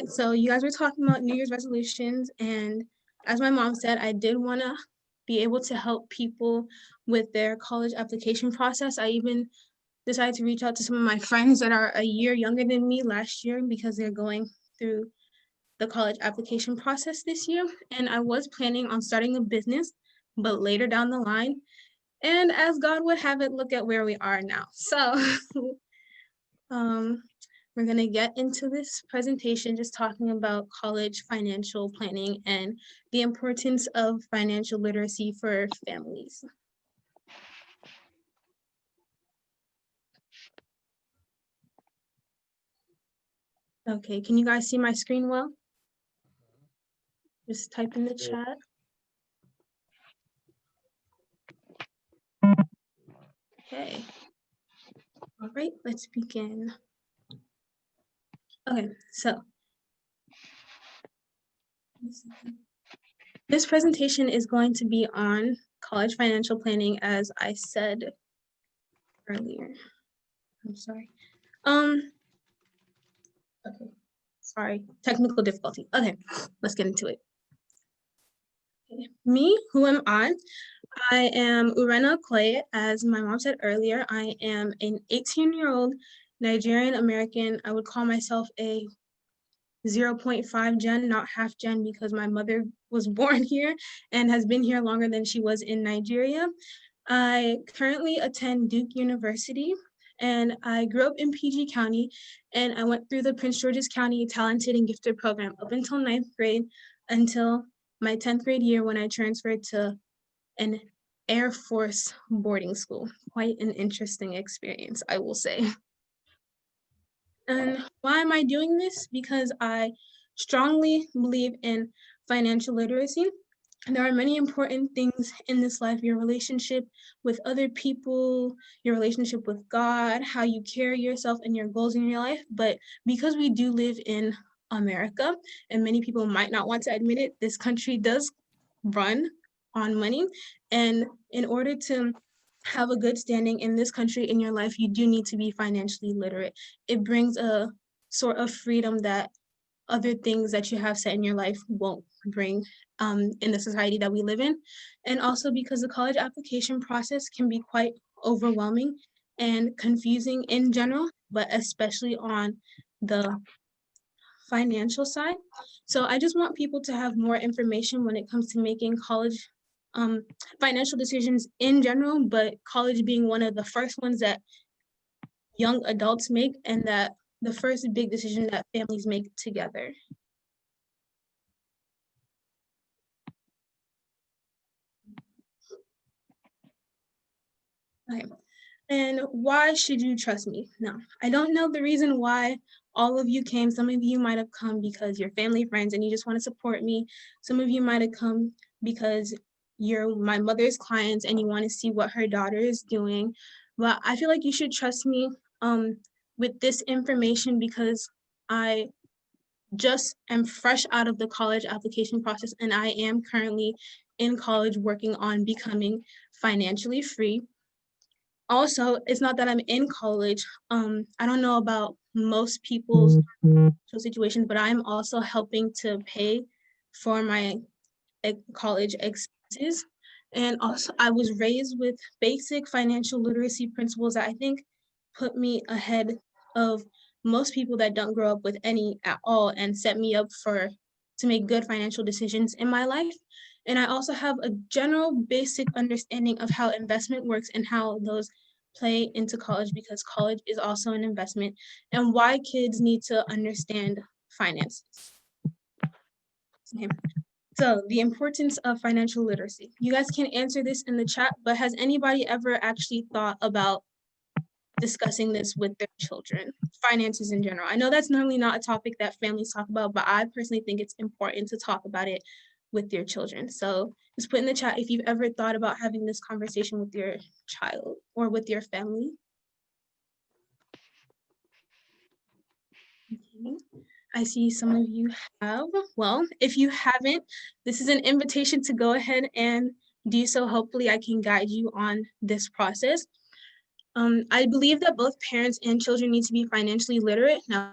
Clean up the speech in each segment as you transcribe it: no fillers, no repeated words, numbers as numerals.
So you guys were talking about New Year's resolutions, and as my mom said, I did want to be able to help people with their college application process. I even decided to reach out to some of my friends that are a year younger than me last year because they're going through the college application process this year. And I was planning on starting a business, but later down the line. And as God would have it, look at where we are now. So um, we're going to get into this presentation just talking about college financial planning and the importance of financial literacy for families. Okay, can you guys see my screen well? Just type in the chat. Okay. All right, let's begin. Okay, so this presentation is going to be on college financial planning, as I said earlier. I'm sorry. Okay, sorry, technical difficulty. Okay, let's get into it. Okay. Me, who am I? I am Urenna Okoye. As my mom said earlier, I am an 18-year-old Nigerian American. I would call myself a 0.5 gen, not half gen, because my mother was born here and has been here longer than she was in Nigeria. I currently attend Duke University, and I grew up in PG County, and I went through the Prince George's County Talented and Gifted program up until 9th grade, until my 10th grade year when I transferred to an Air Force boarding school. Quite an interesting experience, I will say. And why am I doing this? Because I strongly believe in financial literacy. And there are many important things in this life: your relationship with other people, your relationship with God, how you carry yourself, and your goals in your life. But because we do live in America, and many people might not want to admit it, this country does run on money. And in order to have a good standing in this country in your life, you do need to be financially literate. It brings a sort of freedom that other things that you have set in your life won't bring in the society that we live in. And also because the college application process can be quite overwhelming and confusing in general, but especially on the financial side. So I just want people to have more information when it comes to making college financial decisions in general, but college being one of the first ones that young adults make, and that the first big decision that families make together. Okay. And why should you trust me? Now, I don't know the reason why all of you came. Some of you might have come because you're family, friends, and you just want to support me. Some of you might have come because you're my mother's clients and you want to see what her daughter is doing. But I feel like you should trust me with this information because I just am fresh out of the college application process, and I am currently in college working on becoming financially free. Also, it's not that I'm in college. I don't know about most people's situations, but I'm also helping to pay for my college expenses. And also, I was raised with basic financial literacy principles that I think put me ahead of most people that don't grow up with any at all, and set me up to make good financial decisions in my life. And I also have a general basic understanding of how investment works and how those play into college, because college is also an investment, and why kids need to understand finances. Okay. So the importance of financial literacy. You guys can answer this in the chat, but has anybody ever actually thought about discussing this with their children? Finances in general. I know that's normally not a topic that families talk about, but I personally think it's important to talk about it with your children. So just put in the chat if you've ever thought about having this conversation with your child or with your family. Okay. I see some of you have. Well, if you haven't, this is an invitation to go ahead and do so. Hopefully I can guide you on this process. I believe that both parents and children need to be financially literate. Now,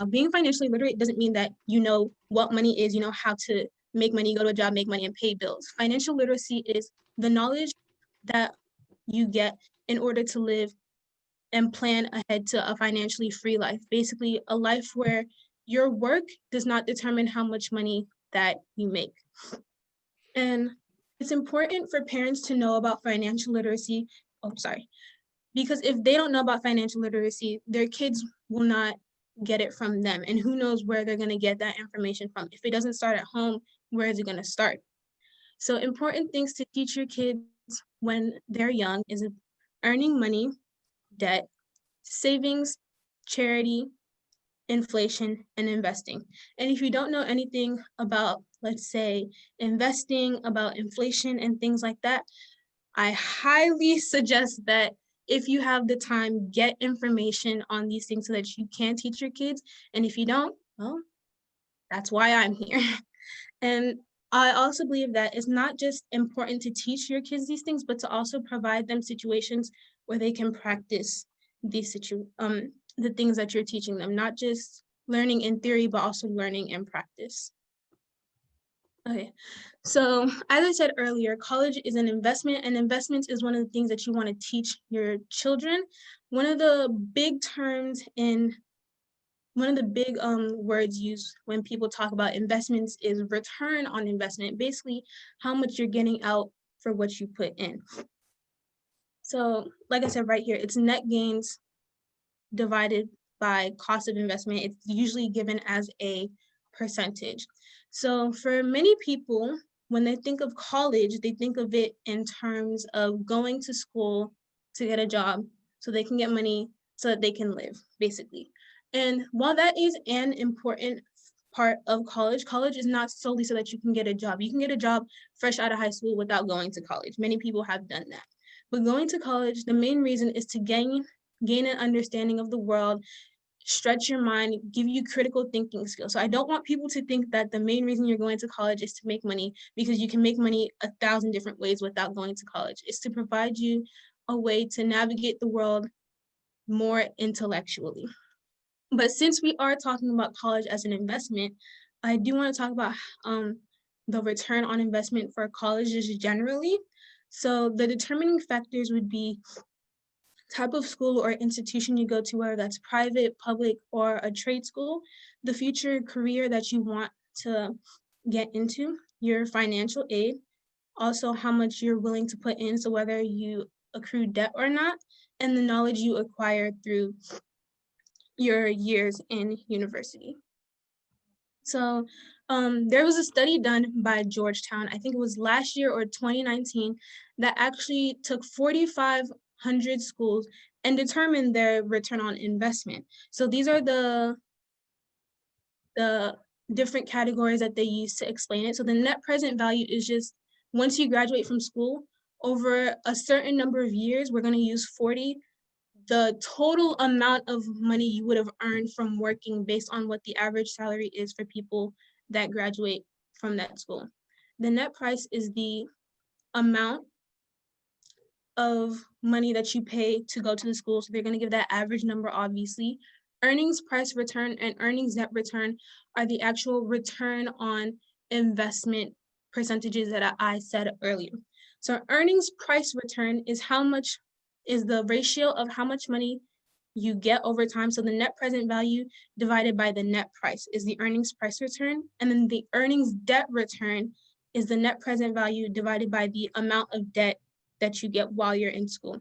Being financially literate doesn't mean that you know what money is, you know how to make money, go to a job, make money, and pay bills. Financial literacy is the knowledge that you get in order to live and plan ahead to a financially free life. Basically, a life where your work does not determine how much money that you make. And it's important for parents to know about financial literacy. Oh, sorry. Because if they don't know about financial literacy, their kids will not get it from them. And who knows where they're going to get that information from. If it doesn't start at home, where is it going to start? So important things to teach your kids when they're young is earning money, debt, savings, charity, inflation, and investing. And if you don't know anything about, let's say, investing, about inflation and things like that, I highly suggest that if you have the time, get information on these things so that you can teach your kids. And if you don't, well, that's why I'm here. And I also believe that it's not just important to teach your kids these things, but to also provide them situations where they can practice the things that you're teaching them, not just learning in theory, but also learning in practice. Okay, so as I said earlier, college is an investment, and investments is one of the things that you want to teach your children. One of the big terms in one of the big words used when people talk about investments is return on investment, basically how much you're getting out for what you put in. So like I said right here, it's net gains divided by cost of investment. It's usually given as a percentage. So for many people, when they think of college, they think of it in terms of going to school to get a job so they can get money so that they can live, basically. And while that is an important part of college, college is not solely so that you can get a job. You can get a job fresh out of high school without going to college. Many people have done that. But going to college, the main reason is to gain an understanding of the world, stretch your mind, give you critical thinking skills. So I don't want people to think that the main reason you're going to college is to make money, because you can make money 1,000 different ways without going to college. It's to provide you a way to navigate the world more intellectually. But since we are talking about college as an investment, I do want to talk about the return on investment for colleges generally. So the determining factors would be type of school or institution you go to, whether that's private, public, or a trade school, the future career that you want to get into, your financial aid, also how much you're willing to put in, so whether you accrue debt or not, and the knowledge you acquire through your years in university. So there was a study done by Georgetown, I think it was last year or 2019, that actually took 4,500 schools and determined their return on investment. So these are the different categories that they use to explain it. So the net present value is just once you graduate from school, over a certain number of years, we're going to use 40, the total amount of money you would have earned from working based on what the average salary is for people that graduate from that school. The net price is the amount of money that you pay to go to the school. So they're going to give that average number, obviously. Earnings price return and earnings net return are the actual return on investment percentages that I said earlier. So earnings price return is how much is the ratio of how much money you get over time. So the net present value divided by the net price is the earnings price return. And then the earnings debt return is the net present value divided by the amount of debt that you get while you're in school.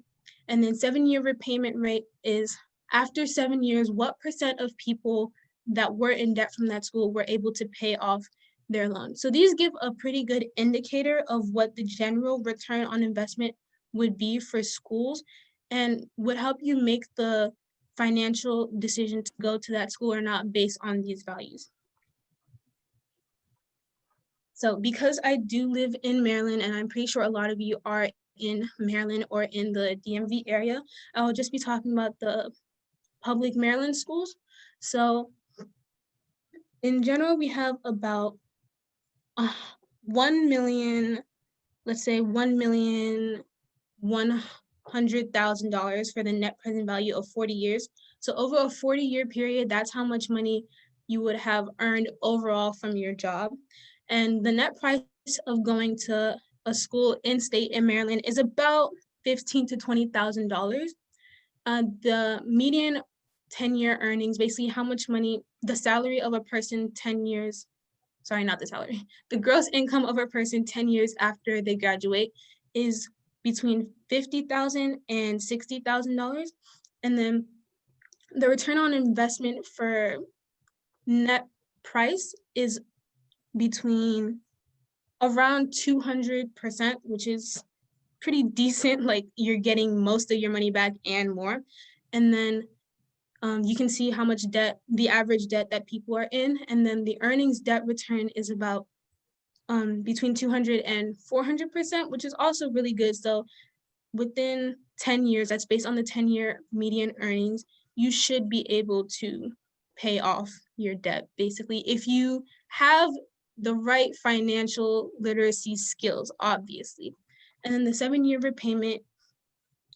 And then 7-year repayment rate is after 7 years, what percent of people that were in debt from that school were able to pay off their loan. So these give a pretty good indicator of what the general return on investment would be for schools and would help you make the financial decision to go to that school or not based on these values. So because I do live in Maryland, and I'm pretty sure a lot of you are in Maryland or in the DMV area, I'll just be talking about the public Maryland schools. So in general, we have about 1 million, let's say $1,100,000 for the net present value of 40 years So over a 40-year period, that's how much money you would have earned overall from your job. And the net price of going to a school in state in Maryland is about $15,000 to $20,000. The median 10-year earnings, basically how much money, the salary of a person 10 years, sorry, not the salary, the gross income of a person 10 years after they graduate is between $50,000 and $60,000. And then the return on investment for net price is between around 200%, which is pretty decent. Like you're getting most of your money back and more. And then you can see how much debt, the average debt that people are in. And then the earnings debt return is about between 200 and 400%, which is also really good. So within 10 years, that's based on the 10-year median earnings, you should be able to pay off your debt, basically, if you have the right financial literacy skills, obviously. And then the 7-year repayment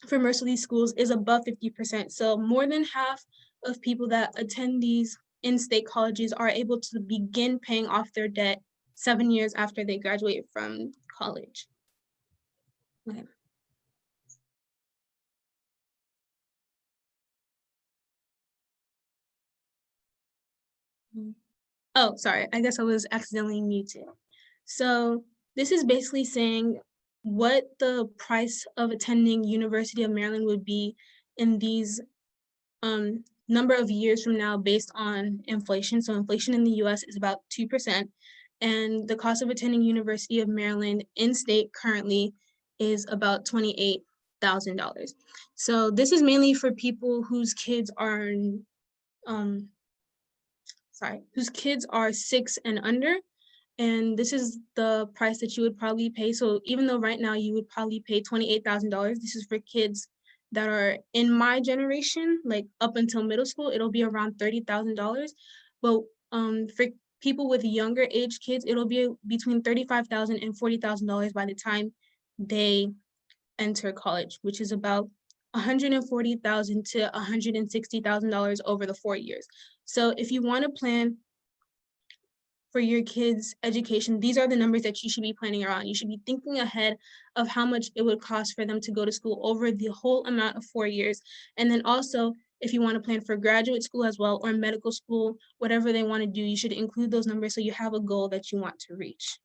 for most of these schools is above 50%. So more than half of people that attend these in-state colleges are able to begin paying off their debt 7 years after they graduate from college. Okay. Oh, sorry, I guess I was accidentally muted. So this is basically saying what the price of attending University of Maryland would be in these number of years from now based on inflation. So inflation in the US is about 2%, and the cost of attending University of Maryland in-state currently is about $28,000. So this is mainly for people whose kids are um, whose kids are 6 and under, and this is the price that you would probably pay. So even though right now you would probably pay $28,000, this is for kids that are in my generation, like up until middle school, it'll be around $30,000. But for people with younger age kids, it'll be between $35,000 and $40,000 by the time they enter college, which is about $140,000 to $160,000 over the 4 years. So if you want to plan for your kids' education, these are the numbers that you should be planning around. You should be thinking ahead of how much it would cost for them to go to school over the whole amount of 4 years. And then also, if you want to plan for graduate school as well, or medical school, whatever they want to do, you should include those numbers so you have a goal that you want to reach.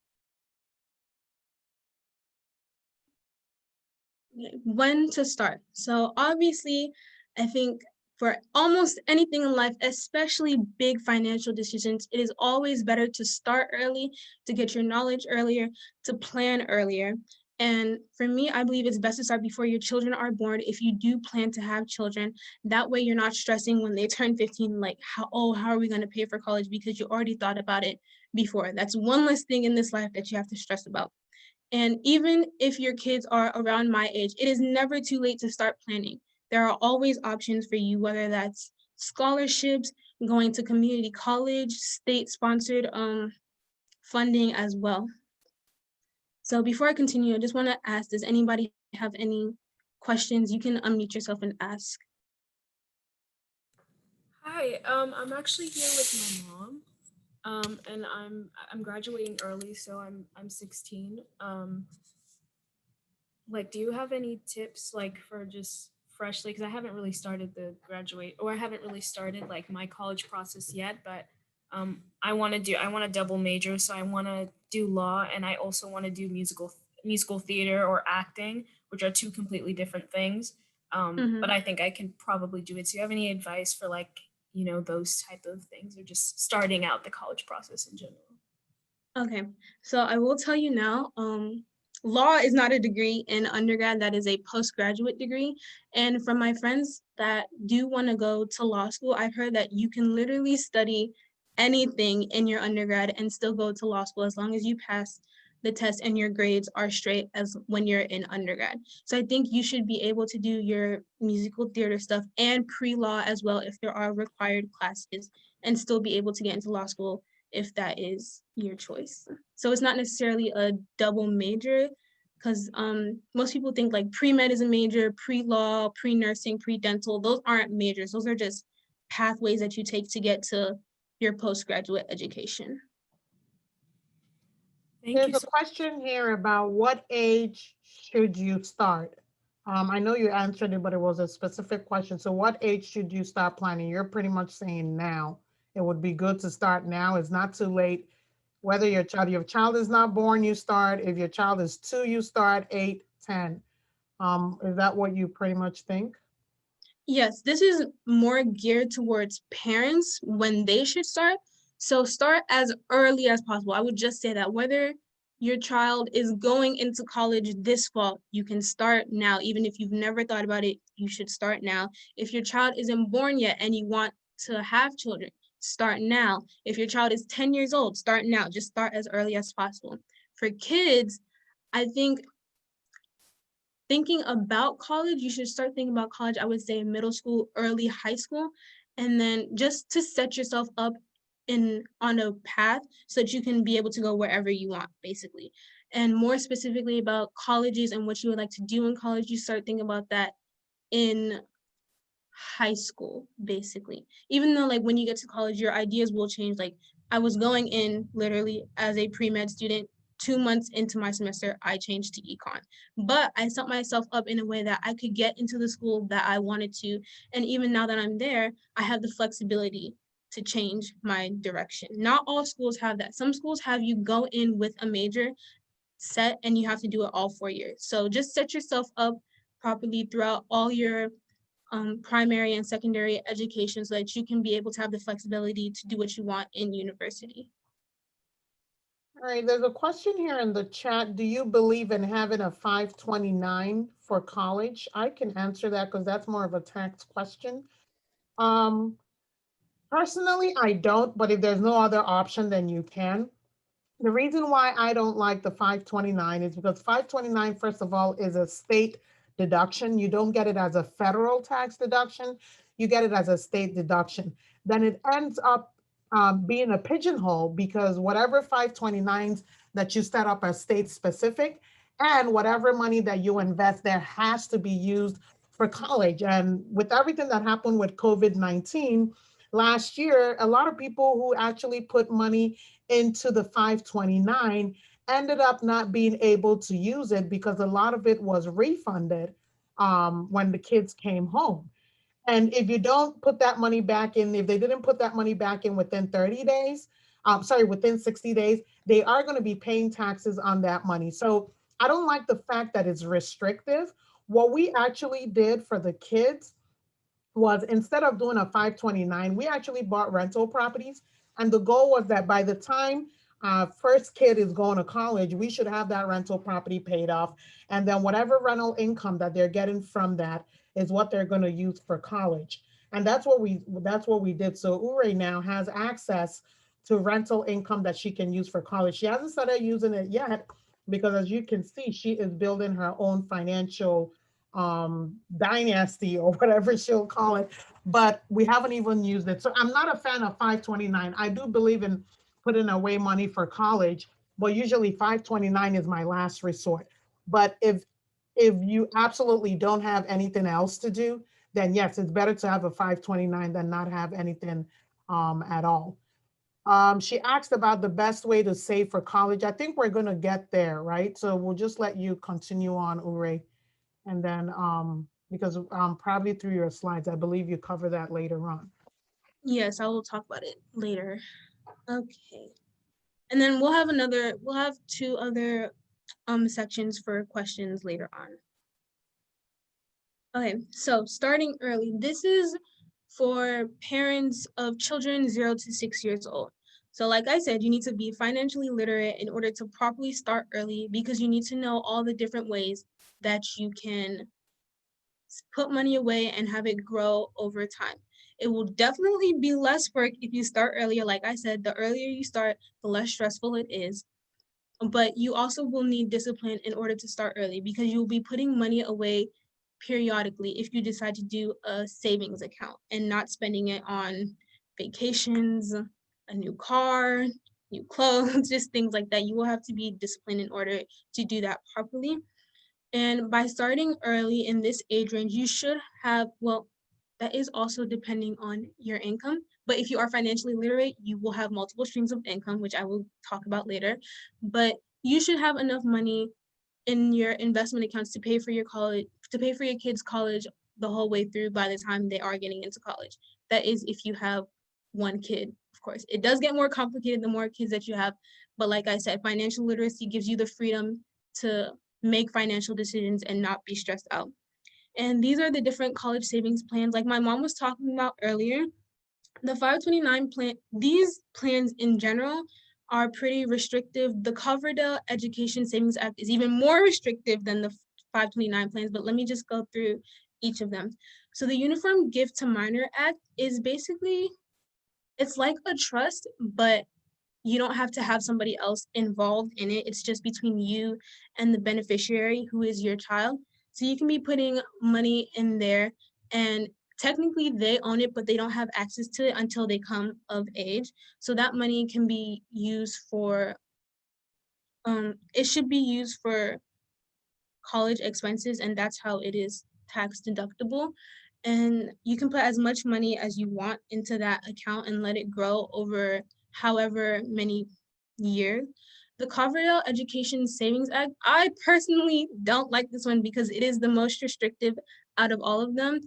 When to start. So obviously, I think for almost anything in life, especially big financial decisions, it is always better to start early, to get your knowledge earlier, to plan earlier. And for me, I believe it's best to start before your children are born if you do plan to have children. That way you're not stressing when they turn 15, like, how are we going to pay for college? Because you already thought about it before. That's one less thing in this life that you have to stress about. And even if your kids are around my age, it is never too late to start planning. There are always options for you, whether that's scholarships, going to community college, state-sponsored funding as well. So before I continue, I just want to ask, does anybody have any questions? You can unmute yourself and ask. Hi, I'm actually here with my mom. And I'm graduating early, so I'm 16. Like, do you have any tips like for just freshly? Because I haven't really started the graduate, or I haven't really started like my college process yet. But I want to double major, so I want to do law, and I also want to do musical theater or acting, which are two completely different things. But I think I can probably do it. So, you have any advice for like those type of things, or just starting out the college process in general? Okay, so I will tell you now, law is not a degree in undergrad, that is a postgraduate degree. And from my friends that do want to go to law school, I've heard that you can literally study anything in your undergrad and still go to law school as long as you pass the test and your grades are straight as when you're in undergrad. So I think you should be able to do your musical theater stuff and pre-law as well if there are required classes, and still be able to get into law school if that is your choice. So it's not necessarily a double major because most people think like pre-med is a major, pre-law, pre-nursing, pre-dental. Those aren't majors. Those are just pathways that you take to get to your postgraduate education. Thank you There's a so question here about what age should you start? I know you answered it, but it was a specific question. So what age should you start planning? You're pretty much saying now. It would be good to start now. It's not too late. Whether your child is not born, you start. If your child is 2, you start 8, 10. Is that what you pretty much think? Yes, this is more geared towards parents when they should start. So start as early as possible. I would just say that whether your child is going into college this fall, you can start now. Even if you've never thought about it, you should start now. If your child isn't born yet and you want to have children, start now. If your child is 10 years old, start now. Just start as early as possible. For kids, I think thinking about college, you should start thinking about college, I would say middle school, early high school, and then just to set yourself up in on a path so that you can be able to go wherever you want, basically. And more specifically about colleges and what you would like to do in college, you start thinking about that in high school, basically. Even though like when you get to college, your ideas will change. Like I was going in literally as a pre-med student. 2 months into my semester, I changed to econ. But I set myself up in a way that I could get into the school that I wanted to. And even now that I'm there, I have the flexibility to change my direction. Not all schools have that. Some schools have you go in with a major set and you have to do it all 4 years. So just set yourself up properly throughout all your primary and secondary education so that you can be able to have the flexibility to do what you want in university. All right, there's a question here in the chat. Do you believe in having a 529 for college? I can answer that because that's more of a tax question. Um, Personally, I don't, but if there's no other option, then you can. The reason why I don't like the 529 is because 529, first of all, is a state deduction. You don't get it as a federal tax deduction, you get it as a state deduction. Then it ends up being a pigeonhole because whatever 529s that you set up are state specific, and whatever money that you invest there has to be used for college. And with everything that happened with COVID-19 last year, a lot of people who actually put money into the 529 ended up not being able to use it because a lot of it was refunded when the kids came home. And if you don't put that money back in, if they didn't put that money back in within 30 days, within 60 days, they are going to be paying taxes on that money. So I don't like the fact that it's restrictive. What we actually did for the kids was, instead of doing a 529, we actually bought rental properties. And the goal was that by the time first kid is going to college, we should have that rental property paid off. And then whatever rental income that they're getting from that is what they're going to use for college. And that's what we did. So Ure now has access to rental income that she can use for college. She hasn't started using it yet because, as you can see, she is building her own financial dynasty or whatever she'll call it, but we haven't even used it. So I'm not a fan of 529. I do believe in putting away money for college, but usually 529 is my last resort. But if you absolutely don't have anything else to do, then yes, it's better to have a 529 than not have anything at all. She asked about the best way to save for college. I think we're going to get there, right? So we'll just let you continue on, Ure. And then, because probably through your slides, I believe you cover that later on. Yes, I will talk about it later. Okay. And then we'll have two other sections for questions later on. Okay, so starting early. This is for parents of children 0 to 6 years old. So like I said, you need to be financially literate in order to properly start early because you need to know all the different ways that you can put money away and have it grow over time. It will definitely be less work if you start earlier. Like I said, the earlier you start, the less stressful it is. But you also will need discipline in order to start early because you'll be putting money away periodically if you decide to do a savings account and not spending it on vacations, a new car. new clothes, just things like that. You will have to be disciplined in order to do that properly. And by starting early in this age range, you should have, well, that is also depending on your income. But if you are financially literate, you will have multiple streams of income, which I will talk about later. But you should have enough money in your investment accounts to pay for your college, to pay for your kids' college the whole way through by the time they are getting into college. That is if you have one kid, of course. It does get more complicated the more kids that you have. But like I said, financial literacy gives you the freedom to make financial decisions and not be stressed out. And these are the different college savings plans. Like my mom was talking about earlier, the 529 plan, these plans in general are pretty restrictive. The Coverdell Education Savings Act is even more restrictive than the 529 plans, but let me just go through each of them. So the Uniform Gift to Minor Act is basically, it's like a trust, but you don't have to have somebody else involved in it. It's just between you and the beneficiary, who is your child. So you can be putting money in there, and technically they own it, but they don't have access to it until they come of age. So that money can be used for, it should be used for college expenses, and that's how it is tax deductible. And you can put as much money as you want into that account and let it grow over however many years. The Coverdell Education Savings Act, I personally don't like this one because it is the most restrictive out of all of them.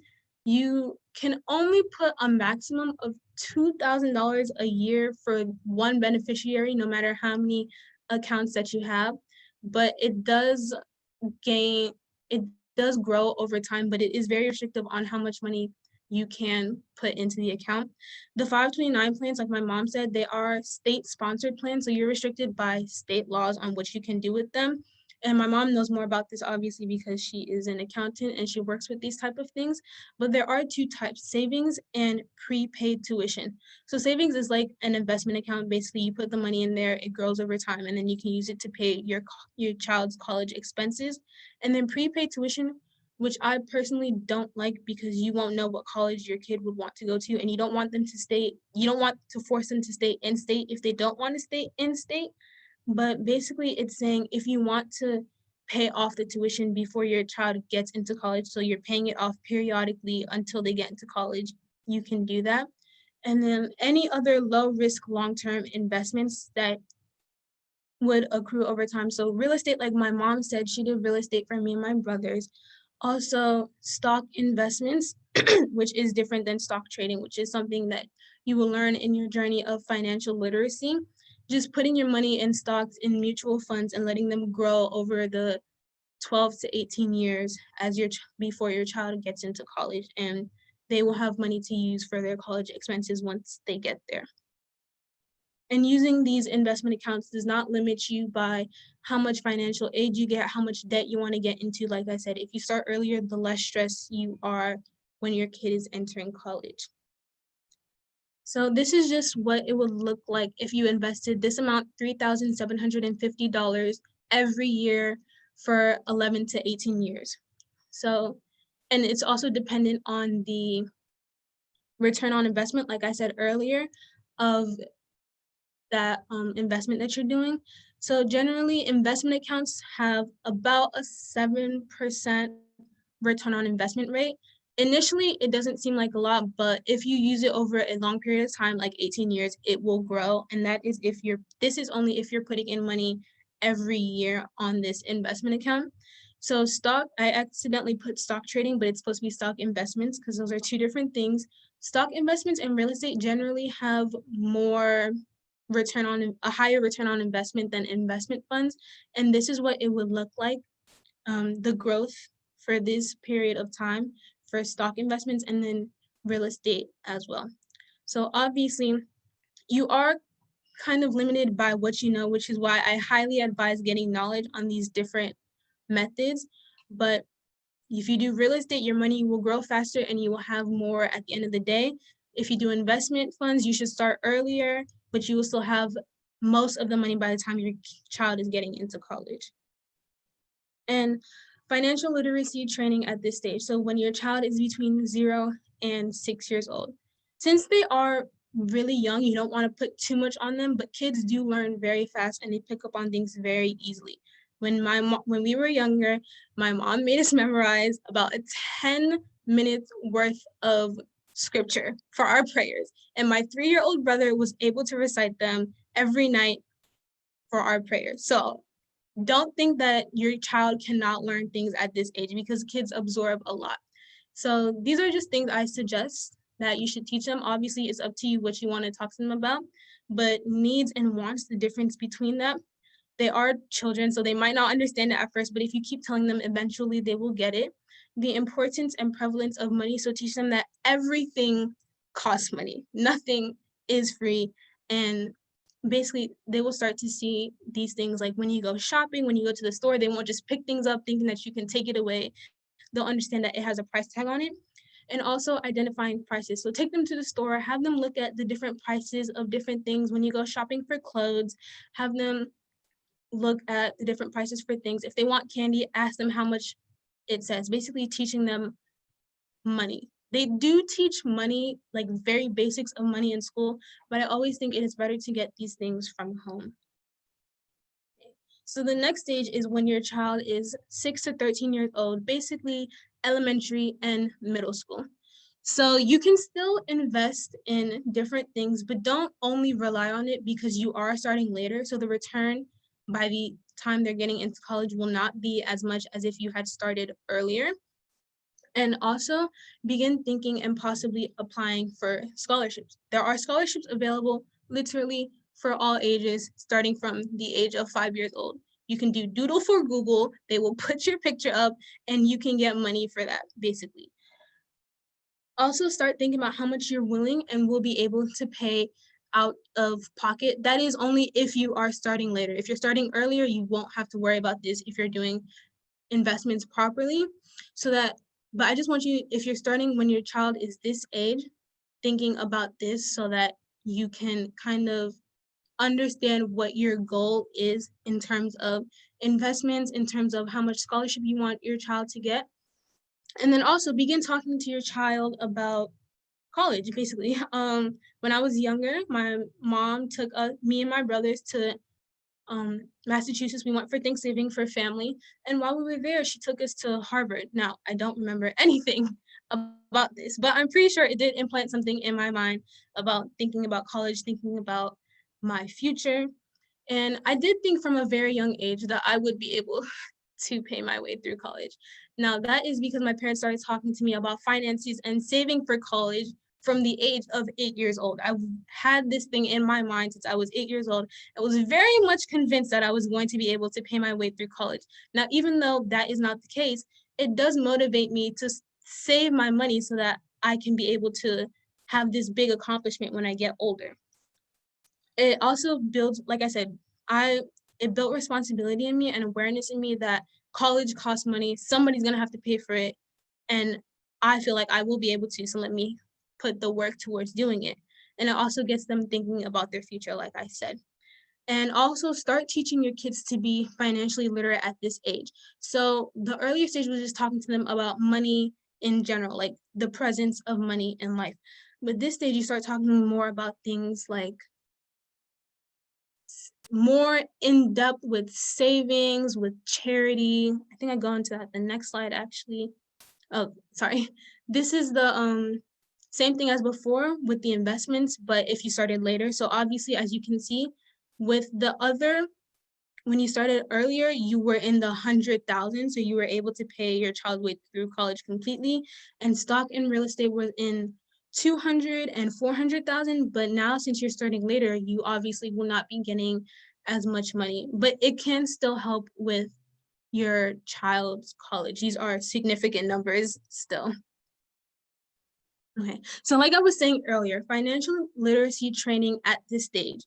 You can only put a maximum of $2,000 a year for one beneficiary, no matter how many accounts that you have. But gain it does grow over time, but it is very restrictive on how much money you can put into the account. The 529 plans, like my mom said, they are state sponsored plans, so you're restricted by state laws on what you can do with them. And my mom knows more about this obviously because she is an accountant and she works with these type of things. But there are two types: savings and prepaid tuition. So savings is like an investment account. Basically, you put the money in there, it grows over time, and then you can use it to pay your child's college expenses. And then prepaid tuition, which I personally don't like because you won't know what college your kid would want to go to, and you don't want you don't want to force them to stay in state if they don't want to stay in state. But basically, it's saying if you want to pay off the tuition before your child gets into college, so you're paying it off periodically until they get into college, you can do that. And then any other low risk long term investments that would accrue over time. So real estate, like my mom said, she did real estate for me and my brothers. Also, stock investments, which is different than stock trading, which is something that you will learn in your journey of financial literacy. Just putting your money in stocks in mutual funds and letting them grow over the 12 to 18 years before your child gets into college, and they will have money to use for their college expenses once they get there. And using these investment accounts does not limit you by how much financial aid you get, how much debt you want to get into. Like I said, if you start earlier, the less stress you are when your kid is entering college. So this is just what it would look like if you invested this amount, $3,750 every year for 11 to 18 years. So, and it's also dependent on the return on investment, like I said earlier, of that investment that you're doing. So generally, investment accounts have about a 7% return on investment rate. Initially, it doesn't seem like a lot, but if you use it over a long period of time, like 18 years, it will grow. And that is this is only if you're putting in money every year on this investment account. So stock, I accidentally put stock trading, but it's supposed to be stock investments because those are two different things. Stock investments and real estate generally have a higher return on investment than investment funds. And this is what it would look like, the growth for this period of time for stock investments and then real estate as well. So obviously you are kind of limited by what you know, which is why I highly advise getting knowledge on these different methods. But if you do real estate, your money will grow faster and you will have more at the end of the day. If you do investment funds, you should start earlier, but you will still have most of the money by the time your child is getting into college. And financial literacy training at this stage. So when your child is between 0 and 6 years old. Since they are really young, you don't want to put too much on them, but kids do learn very fast and they pick up on things very easily. When we were younger, my mom made us memorize about 10 minutes worth of scripture for our prayers. And my 3-year-old brother was able to recite them every night for our prayers. So don't think that your child cannot learn things at this age, because kids absorb a lot. So these are just things I suggest that you should teach them. Obviously, it's up to you what you want to talk to them about, but needs and wants, the difference between that. They are children, so they might not understand it at first, but if you keep telling them, eventually they will get it. The importance and prevalence of money, so teach them that everything costs money. Nothing is free. And basically, they will start to see these things, like when you go shopping, when you go to the store, they won't just pick things up thinking that you can take it away. They'll understand that it has a price tag on it. And also identifying prices. So take them to the store, have them look at the different prices of different things. When you go shopping for clothes, have them look at the different prices for things. If they want candy, ask them how much it says. Basically teaching them money. They do teach money, like very basics of money in school, but I always think it is better to get these things from home. So the next stage is when your child is 6 to 13 years old, basically elementary and middle school. So you can still invest in different things, but don't only rely on it because you are starting later. So the return by the time they're getting into college will not be as much as if you had started earlier. And also begin thinking and possibly applying for scholarships. There are scholarships available literally for all ages, starting from the age of 5 years old. You can do Doodle for Google. They will put your picture up and you can get money for that, basically. Also start thinking about how much you're willing and will be able to pay out of pocket. That is only if you are starting later. If you're starting earlier, you won't have to worry about this if you're doing investments properly. But I just want you, if you're starting when your child is this age, thinking about this so that you can kind of understand what your goal is in terms of investments, in terms of how much scholarship you want your child to get. And then also begin talking to your child about college, basically. When I was younger, my mom took me and my brothers to Massachusetts. We went for Thanksgiving for family. And while we were there, she took us to Harvard. Now, I don't remember anything about this, but I'm pretty sure it did implant something in my mind about thinking about college, thinking about my future. And I did think from a very young age that I would be able to pay my way through college. Now, that is because my parents started talking to me about finances and saving for college from the age of 8 years old. I've had this thing in my mind since I was 8 years old. I was very much convinced that I was going to be able to pay my way through college. Now, even though that is not the case, it does motivate me to save my money so that I can be able to have this big accomplishment when I get older. It also builds, like I said, it built responsibility in me and awareness in me that college costs money. Somebody's gonna have to pay for it. And I feel like I will be able to, so let me put the work towards doing it. And it also gets them thinking about their future, like I said. And also start teaching your kids to be financially literate at this age. So the earlier stage was just talking to them about money in general, like the presence of money in life. But this stage, you start talking more about things like more in depth with savings, with charity. I think I go into that the next slide actually. Oh, sorry. This is the same thing as before with the investments, but if you started later. So obviously, as you can see, with the other, when you started earlier, you were in the 100,000, so you were able to pay your child way through college completely. And stock and real estate was in 200 and 400,000. But now, since you're starting later, you obviously will not be getting as much money, but it can still help with your child's college. These are significant numbers still. Okay, so like I was saying earlier, financial literacy training at this stage.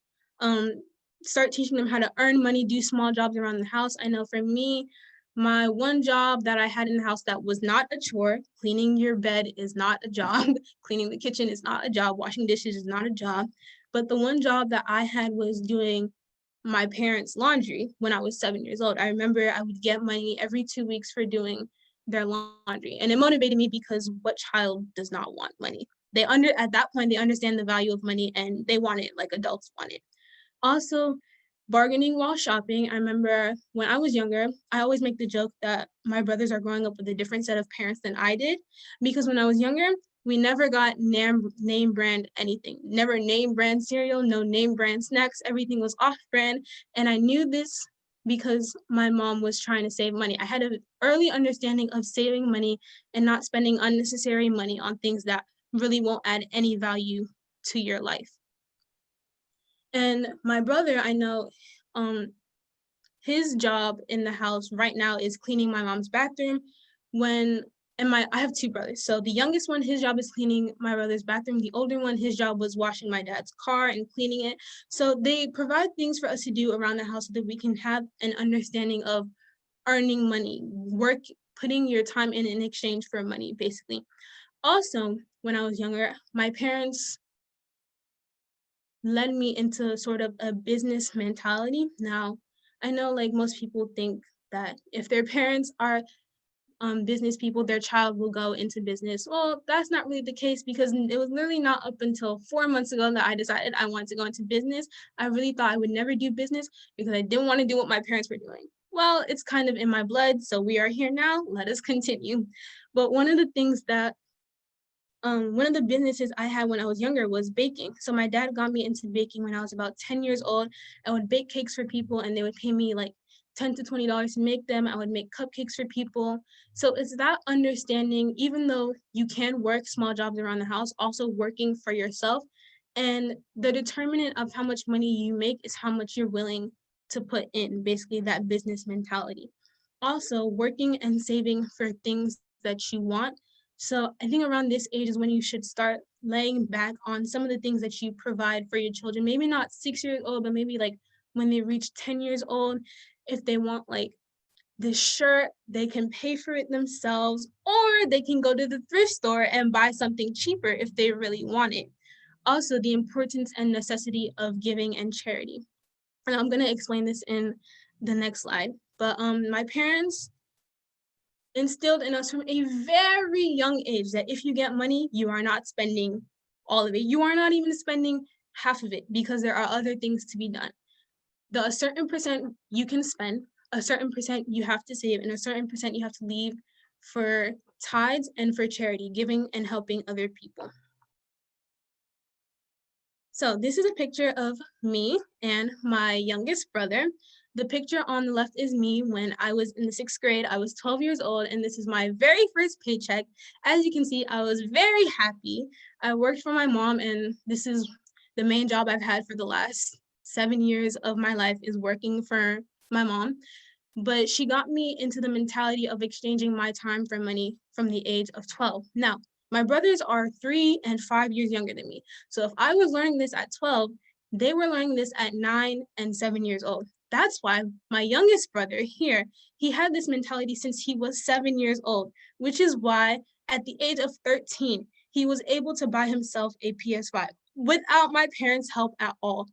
Start teaching them how to earn money, do small jobs around the house. I know for me, my one job that I had in the house that was not a chore, cleaning your bed is not a job, cleaning the kitchen is not a job, washing dishes is not a job. But the one job that I had was doing my parents' laundry when I was 7 years old. I remember I would get money every 2 weeks for doing their laundry. And it motivated me because what child does not want money? at that point, they understand the value of money and they want it like adults want it. Also, bargaining while shopping. I remember when I was younger, I always make the joke that my brothers are growing up with a different set of parents than I did, because when I was younger, we never got name brand anything, never name brand cereal, no name brand snacks, everything was off brand. And I knew this because my mom was trying to save money. I had an early understanding of saving money and not spending unnecessary money on things that really won't add any value to your life. And my brother, I know, his job in the house right now is cleaning my mom's bathroom. I have two brothers. So the youngest one, his job is cleaning my brother's bathroom. The older one, his job was washing my dad's car and cleaning it. So they provide things for us to do around the house so that we can have an understanding of earning money, putting your time in exchange for money, basically. Also, when I was younger, my parents led me into sort of a business mentality. Now, I know like most people think that if their parents are business people, their child will go into business. Well, that's not really the case, because it was literally not up until 4 months ago that I decided I wanted to go into business. I really thought I would never do business because I didn't want to do what my parents were doing. Well, it's kind of in my blood, so we are here now. Let us continue. But one of the businesses I had when I was younger was baking. So my dad got me into baking when I was about 10 years old. I would bake cakes for people and they would pay me like $10 to $20 to make them. I would make cupcakes for people. So it's that understanding, even though you can work small jobs around the house, also working for yourself. And the determinant of how much money you make is how much you're willing to put in, basically that business mentality. Also, working and saving for things that you want. So I think around this age is when you should start laying back on some of the things that you provide for your children. Maybe not 6 years old, but maybe like when they reach 10 years old, if they want like this shirt, they can pay for it themselves, or they can go to the thrift store and buy something cheaper if they really want it. Also, the importance and necessity of giving and charity. And I'm going to explain this in the next slide. But my parents instilled in us from a very young age that if you get money, you are not spending all of it. You are not even spending half of it, because there are other things to be done. A certain percent you can spend, a certain percent you have to save, and a certain percent you have to leave for tithes and for charity, giving and helping other people. So this is a picture of me and my youngest brother. The picture on the left is me when I was in the 6th grade. I was 12 years old, and this is my very first paycheck. As you can see, I was very happy. I worked for my mom, and this is the main job I've had for the last 7 years of my life, is working for my mom. But she got me into the mentality of exchanging my time for money from the age of 12. Now, my brothers are 3 and 5 years younger than me. So if I was learning this at 12, they were learning this at 9 and 7 years old. That's why my youngest brother here, he had this mentality since he was 7 years old, which is why at the age of 13, he was able to buy himself a PS5 without my parents' help at all.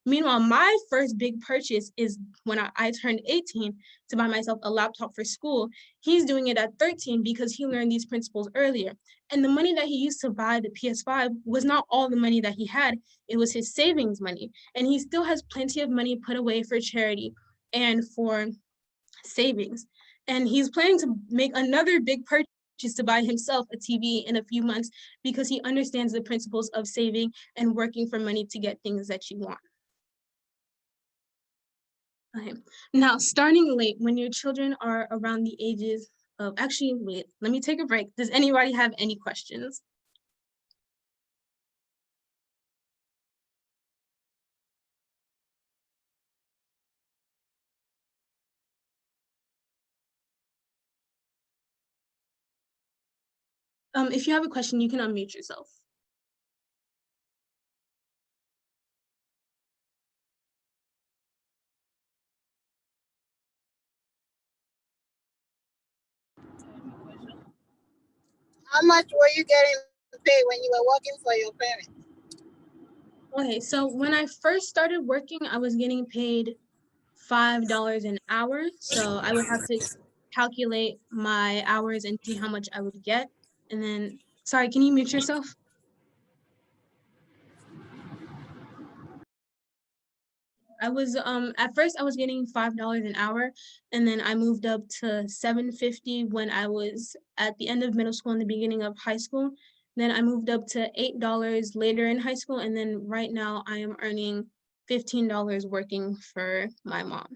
Meanwhile, my first big purchase is when I turned 18 to buy myself a laptop for school. He's doing it at 13 because he learned these principles earlier. And the money that he used to buy the PS5 was not all the money that he had. It was his savings money. And he still has plenty of money put away for charity and for savings. And he's planning to make another big purchase to buy himself a TV in a few months, because he understands the principles of saving and working for money to get things that you want. Okay. Now, starting late, when your children are around the ages of, actually, wait, let me take a break. Does anybody have any questions? If you have a question, you can unmute yourself. How much were you getting paid when you were working for your parents? Okay, so when I first started working, I was getting paid $5 an hour. So I would have to calculate my hours and see how much I would get. And then, sorry, can you mute yourself? I was at first I was getting $5 an hour, and then I moved up to $7.50 when I was at the end of middle school and the beginning of high school. Then I moved up to $8 later in high school, and then right now I am earning $15 working for my mom.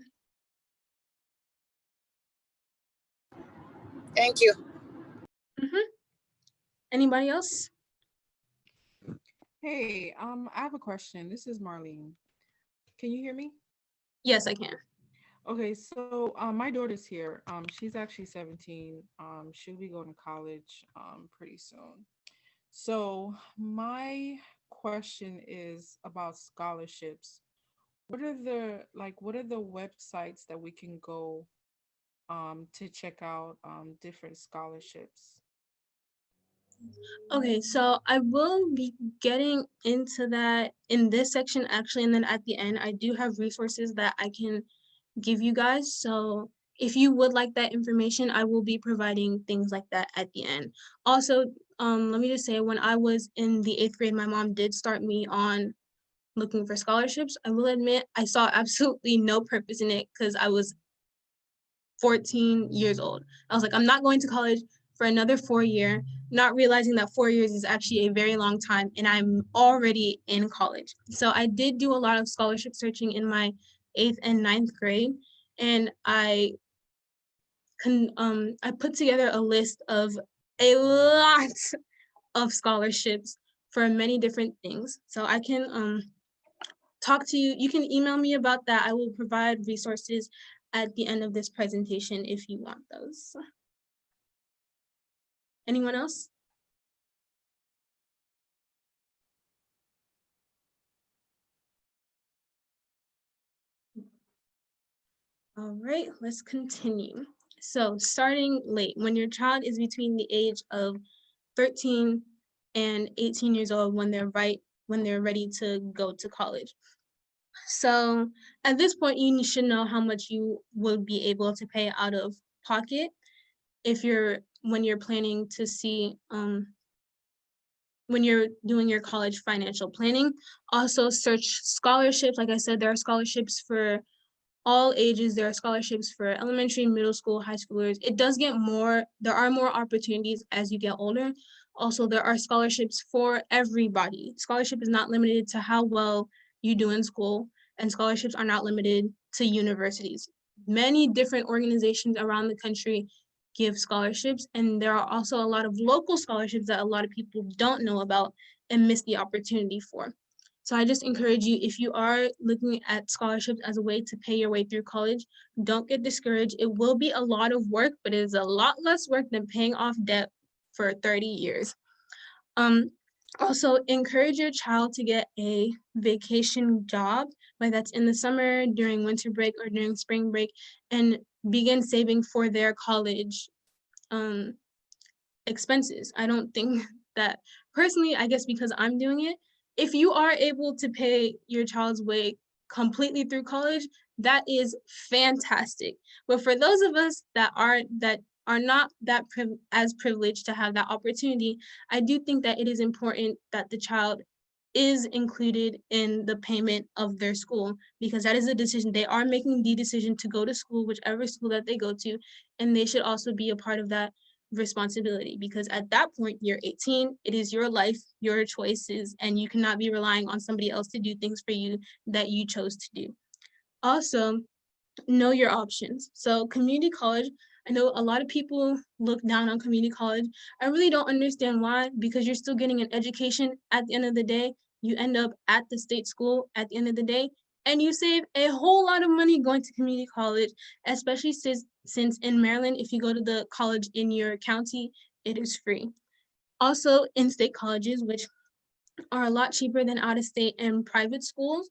Thank you. Anybody else? Hey, I have a question. This is Marlene. Can you hear me? Yes, I can. Okay, so my daughter's here. She's actually 17. She'll be going to college pretty soon. So my question is about scholarships. What are the websites that we can go to check out different scholarships? Okay, so I will be getting into that in this section actually, and then at the end, I do have resources that I can give you guys. So if you would like that information, I will be providing things like that at the end. Also, let me just say, when I was in the 8th grade, my mom did start me on looking for scholarships. I will admit I saw absolutely no purpose in it because I was 14 years old. I was like, I'm not going to college for another 4 year, not realizing that 4 years is actually a very long time and I'm already in college. So I did do a lot of scholarship searching in my 8th and 9th grade. And I put together a list of a lot of scholarships for many different things. So I can talk to you. You can email me about that. I will provide resources at the end of this presentation if you want those. Anyone else? All right, let's continue. So starting late, when your child is between the age of 13 and 18 years old, when they're ready to go to college. So at this point, you should know how much you will be able to pay out of pocket when you're planning to see when you're doing your college financial planning. Also search scholarships. Like I said, there are scholarships for all ages. There are scholarships for elementary, middle school, high schoolers. There are more opportunities as you get older. Also, there are scholarships for everybody. Scholarship is not limited to how well you do in school, and scholarships are not limited to universities. Many different organizations around the country give scholarships, and there are also a lot of local scholarships that a lot of people don't know about and miss the opportunity for. So I just encourage you, if you are looking at scholarships as a way to pay your way through college, don't get discouraged. It will be a lot of work, but it is a lot less work than paying off debt for 30 years. Also, encourage your child to get a vacation job, whether that's in the summer, during winter break, or during spring break, and begin saving for their college expenses. I don't think that personally, I guess because I'm doing it, if you are able to pay your child's way completely through college, that is fantastic. But for those of us that are not as privileged to have that opportunity, I do think that it is important that the child is included in the payment of their school, because that is a decision. They are making the decision to go to school, whichever school that they go to, and they should also be a part of that responsibility, because at that point you're 18, it is your life, your choices, and you cannot be relying on somebody else to do things for you that you chose to do. Also, know your options. So community college, I know a lot of people look down on community college. I really don't understand why, because you're still getting an education at the end of the day. You end up at the state school at the end of the day, and you save a whole lot of money going to community college, especially since in Maryland, if you go to the college in your county, it is free. Also, in-state colleges, which are a lot cheaper than out-of-state and private schools.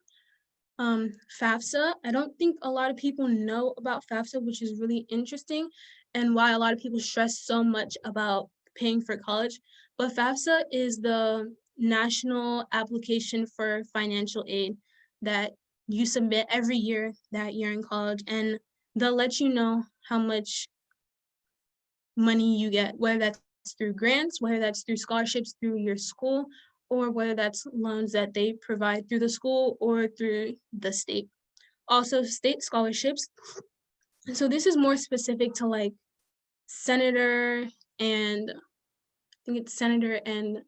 FAFSA, I don't think a lot of people know about FAFSA, which is really interesting, and why a lot of people stress so much about paying for college. But FAFSA is the national application for financial aid that you submit every year that you're in college, and they'll let you know how much money you get, whether that's through grants, whether that's through scholarships through your school, or whether that's loans that they provide through the school or through the state. Also state scholarships. So this is more specific to like senator and I think it's senator and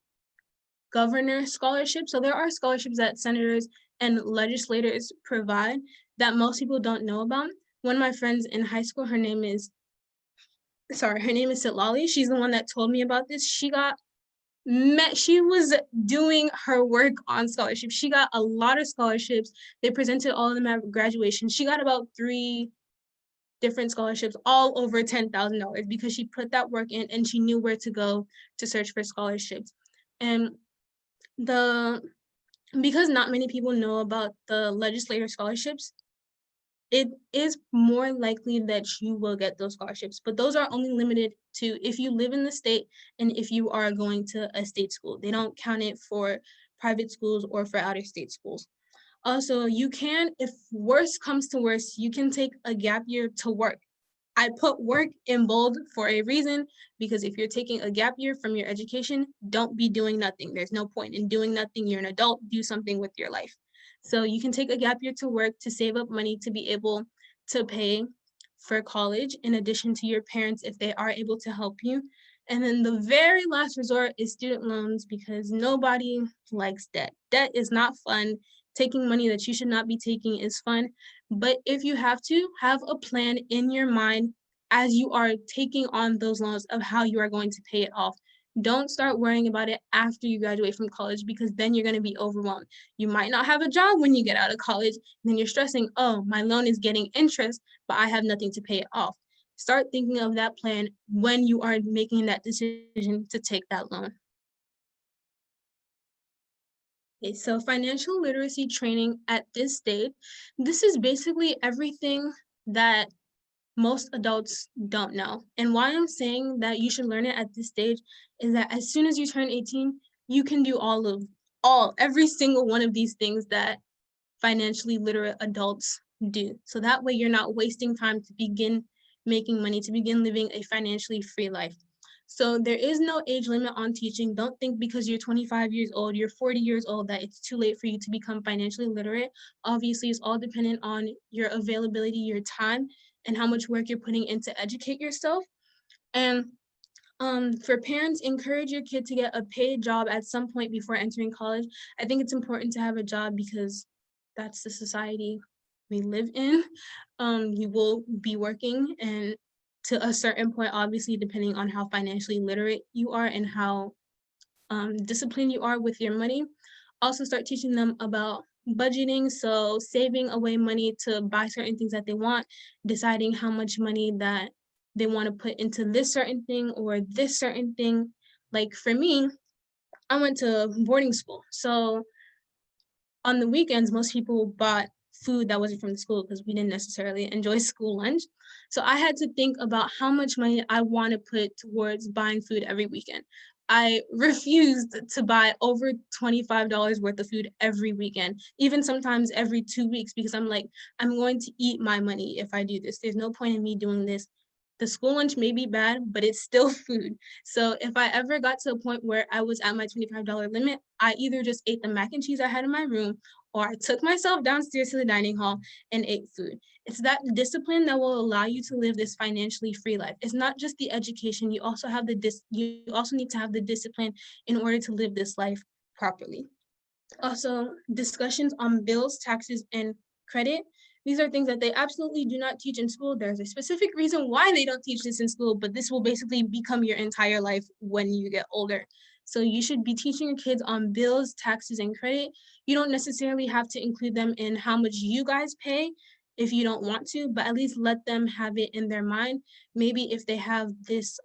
governor scholarships. So there are scholarships that senators and legislators provide that most people don't know about. One of my friends in high school, her name is Sitlali. She's the one that told me about this. She was doing her work on scholarships. She got a lot of scholarships. They presented all of them at graduation. She got about 3 different scholarships, all over $10,000 because she put that work in and she knew where to go to search for scholarships. And because not many people know about the legislator scholarships, it is more likely that you will get those scholarships, but those are only limited to if you live in the state and if you are going to a state school. They don't count it for private schools or for out of state schools. Also, you can, if worse comes to worse, you can take a gap year to work. I put work in bold for a reason, because if you're taking a gap year from your education, don't be doing nothing. There's no point in doing nothing. You're an adult, do something with your life. So you can take a gap year to work to save up money to be able to pay for college in addition to your parents if they are able to help you. And then the very last resort is student loans, because nobody likes debt. Debt is not fun. Taking money that you should not be taking is fun. But if you have to, have a plan in your mind as you are taking on those loans of how you are going to pay it off. Don't start worrying about it after you graduate from college, because then you're going to be overwhelmed. You might not have a job when you get out of college. Then you're stressing, oh, my loan is getting interest, but I have nothing to pay it off. Start thinking of that plan when you are making that decision to take that loan. Okay, so financial literacy training at this stage, this is basically everything that most adults don't know. And why I'm saying that you should learn it at this stage is that as soon as you turn 18, you can do every single one of these things that financially literate adults do. So that way you're not wasting time to begin making money, to begin living a financially free life. So there is no age limit on teaching. Don't think because you're 25 years old, you're 40 years old, that it's too late for you to become financially literate. Obviously, it's all dependent on your availability, your time, and how much work you're putting in to educate yourself. And for parents, encourage your kid to get a paid job at some point before entering college. I think it's important to have a job because that's the society we live in. You will be working, and to a certain point, obviously, depending on how financially literate you are and how disciplined you are with your money. Also start teaching them about budgeting, so saving away money to buy certain things that they want, deciding how much money that they want to put into this certain thing or this certain thing. Like for me, I went to boarding school, so on the weekends, most people bought food that wasn't from the school because we didn't necessarily enjoy school lunch. So I had to think about how much money I want to put towards buying food every weekend. I refused to buy over $25 worth of food every weekend, even sometimes every 2 weeks, because I'm like, I'm going to eat my money if I do this. There's no point in me doing this. The school lunch may be bad, but it's still food. So if I ever got to a point where I was at my $25 limit, I either just ate the mac and cheese I had in my room, or I took myself downstairs to the dining hall and ate food. It's that discipline that will allow you to live this financially free life. It's not just the education. You also need to have the discipline in order to live this life properly. Also, discussions on bills, taxes, and credit. These are things that they absolutely do not teach in school. There's a specific reason why they don't teach this in school, but this will basically become your entire life when you get older. So you should be teaching your kids on bills, taxes, and credit. You don't necessarily have to include them in how much you guys pay if you don't want to, but at least let them have it in their mind. Maybe if they have this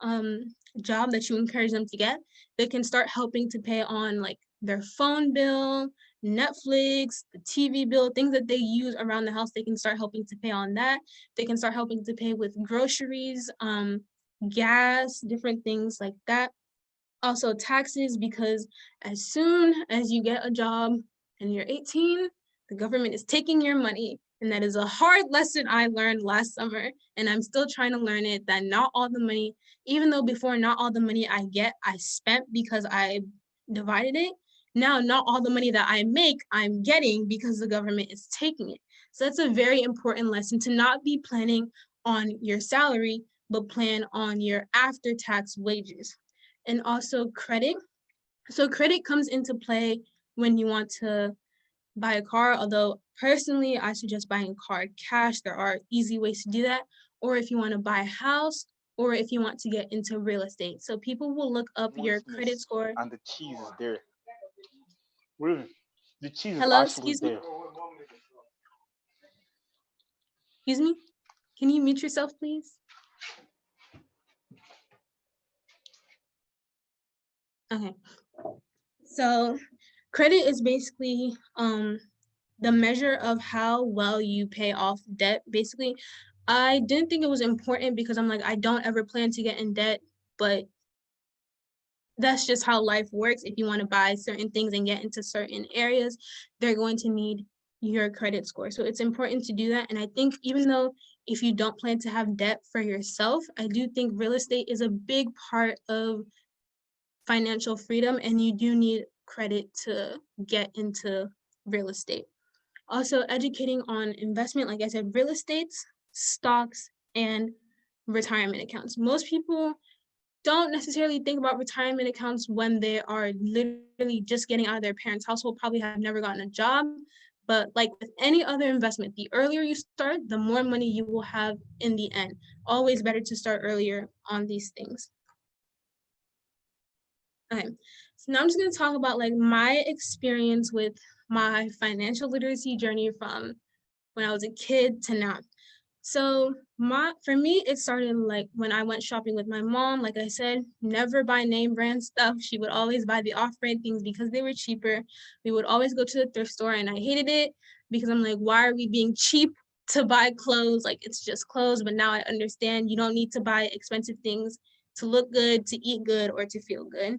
job that you encourage them to get, they can start helping to pay on like their phone bill, Netflix, the TV bill, things that they use around the house. They can start helping to pay on that. They can start helping to pay with groceries, gas, different things like that. Also taxes, because as soon as you get a job and you're 18, the government is taking your money. And that is a hard lesson I learned last summer, and I'm still trying to learn it, that not all the money, even though before not all the money I get, I spent because I divided it. now not all the money that I make, I'm getting because the government is taking it. So that's a very important lesson, to not be planning on your salary, but plan on your after-tax wages. And also credit. So credit comes into play when you want to buy a car, although personally I suggest buying a car cash. There are easy ways to do that. Or if you want to buy a house, or if you want to get into real estate. So people will look up Will your Smith credit score. and the cheese is there. Really, the cheese is Hello, actually excuse me? there. Excuse me? Can you mute yourself, please? Okay. So credit is basically the measure of how well you pay off debt. Basically, I didn't think it was important because I'm like, I don't ever plan to get in debt, but that's just how life works. If you want to buy certain things and get into certain areas, they're going to need your credit score. So it's important to do that. And I think even though if you don't plan to have debt for yourself, I do think real estate is a big part of financial freedom, and you do need credit to get into real estate. Also, educating on investment, like I said, real estate, stocks, and retirement accounts. Most people don't necessarily think about retirement accounts when they are literally just getting out of their parents' household, probably have never gotten a job. But like with any other investment, the earlier you start, the more money you will have in the end. Always better to start earlier on these things. Okay, so now I'm just going to talk about like my experience with my financial literacy journey from when I was a kid to now. So for me, it started like when I went shopping with my mom. Like I said, never buy name brand stuff. She would always buy the off-brand things because they were cheaper. We would always go to the thrift store, and I hated it because I'm like, why are we being cheap to buy clothes? Like, it's just clothes. But now I understand you don't need to buy expensive things to look good, to eat good, or to feel good.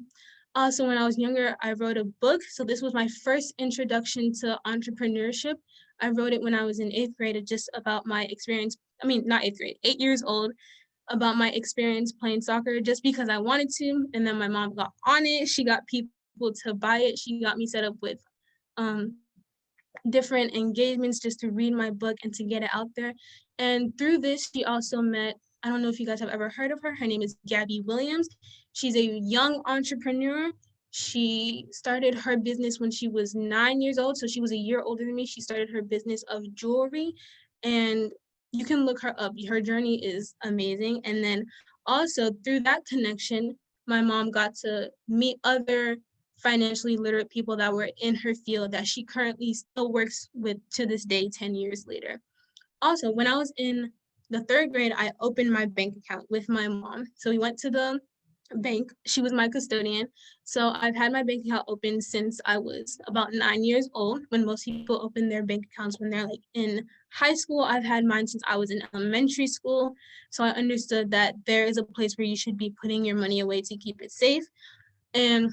Also, when I was younger, I wrote a book. So this was my first introduction to entrepreneurship. I wrote it when I was in 8th grade, just about my experience. I mean, not 8th grade, 8 years old, about my experience playing soccer just because I wanted to. And then my mom got on it. She got people to buy it. She got me set up with um, different engagements just to read my book and to get it out there. And through this, she also met, I don't know if you guys have ever heard of her. Her name is Gabby Williams. She's a young entrepreneur. She started her business when she was 9 years old. So she was a year older than me. She started her business of jewelry, and you can look her up. Her journey is amazing. And then also through that connection, my mom got to meet other financially literate people that were in her field that she currently still works with to this day, 10 years later. Also, when I was in the 3rd grade, I opened my bank account with my mom. So we went to the bank. She was my custodian. So I've had my bank account open since I was about 9 years old, when most people open their bank accounts when they're like in high school. I've had mine since I was in elementary school. So I understood that there is a place where you should be putting your money away to keep it safe. And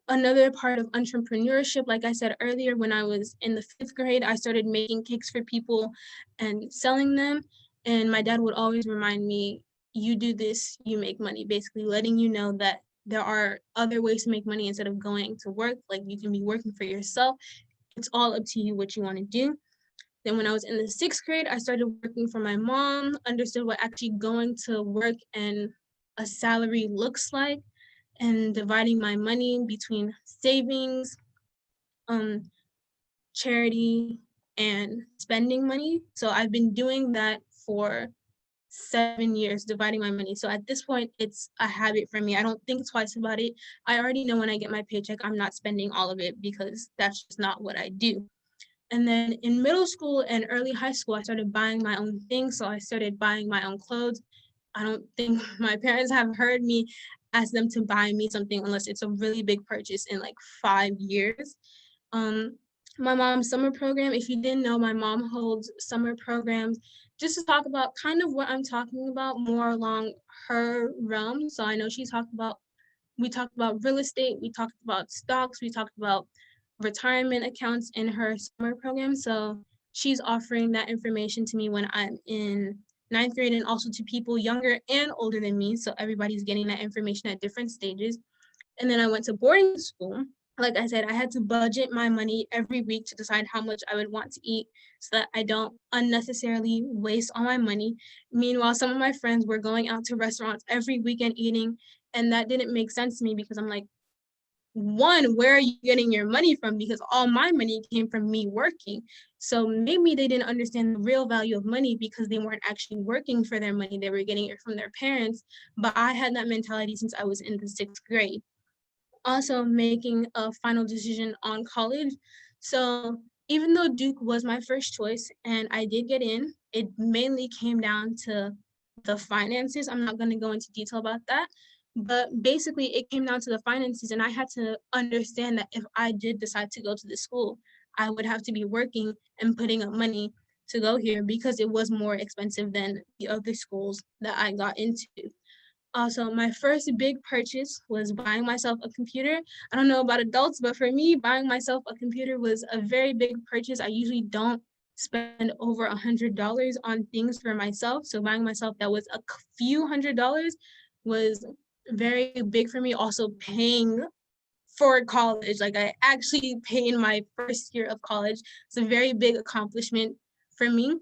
another part of entrepreneurship, like I said earlier, when I was in the 5th grade, I started making cakes for people and selling them. And my dad would always remind me, you do this, you make money, basically letting you know that there are other ways to make money instead of going to work. Like, you can be working for yourself. It's all up to you what you want to do. Then when I was in the 6th grade, I started working for my mom, understood what actually going to work and a salary looks like, and dividing my money between savings, um, charity, and spending money. So I've been doing that for 7 years, dividing my money. So at this point, it's a habit for me. I don't think twice about it. I already know when I get my paycheck, I'm not spending all of it because that's just not what I do. And then in middle school and early high school, I started buying my own things. So I started buying my own clothes. I don't think my parents have heard me ask them to buy me something unless it's a really big purchase in like 5 years. Um, my mom's summer program, if you didn't know, my mom holds summer programs just to talk about kind of what I'm talking about, more along her realm. So I know we talked about real estate, we talked about stocks, we talked about retirement accounts in her summer program. So she's offering that information to me when I'm in 9th grade, and also to people younger and older than me. So everybody's getting that information at different stages. And then I went to boarding school. like I said, I had to budget my money every week to decide how much I would want to eat so that I don't unnecessarily waste all my money. Meanwhile, some of my friends were going out to restaurants every weekend eating, and that didn't make sense to me because I'm like, one, where are you getting your money from? Because all my money came from me working. So maybe they didn't understand the real value of money because they weren't actually working for their money. They were getting it from their parents. But I had that mentality since I was in the 6th grade. Also making a final decision on college. So even though Duke was my first choice and I did get in, it mainly came down to the finances. I'm not going to go into detail about that, but basically it came down to the finances, and I had to understand that if I did decide to go to the school, I would have to be working and putting up money to go here because it was more expensive than the other schools that I got into. Also, my first big purchase was buying myself a computer. I don't know about adults, but for me, buying myself a computer was a very big purchase. I usually don't spend over $100 on things for myself. So buying myself that was a few $100s was very big for me. Also paying for college, like I actually paid in my first year of college. It's a very big accomplishment for me.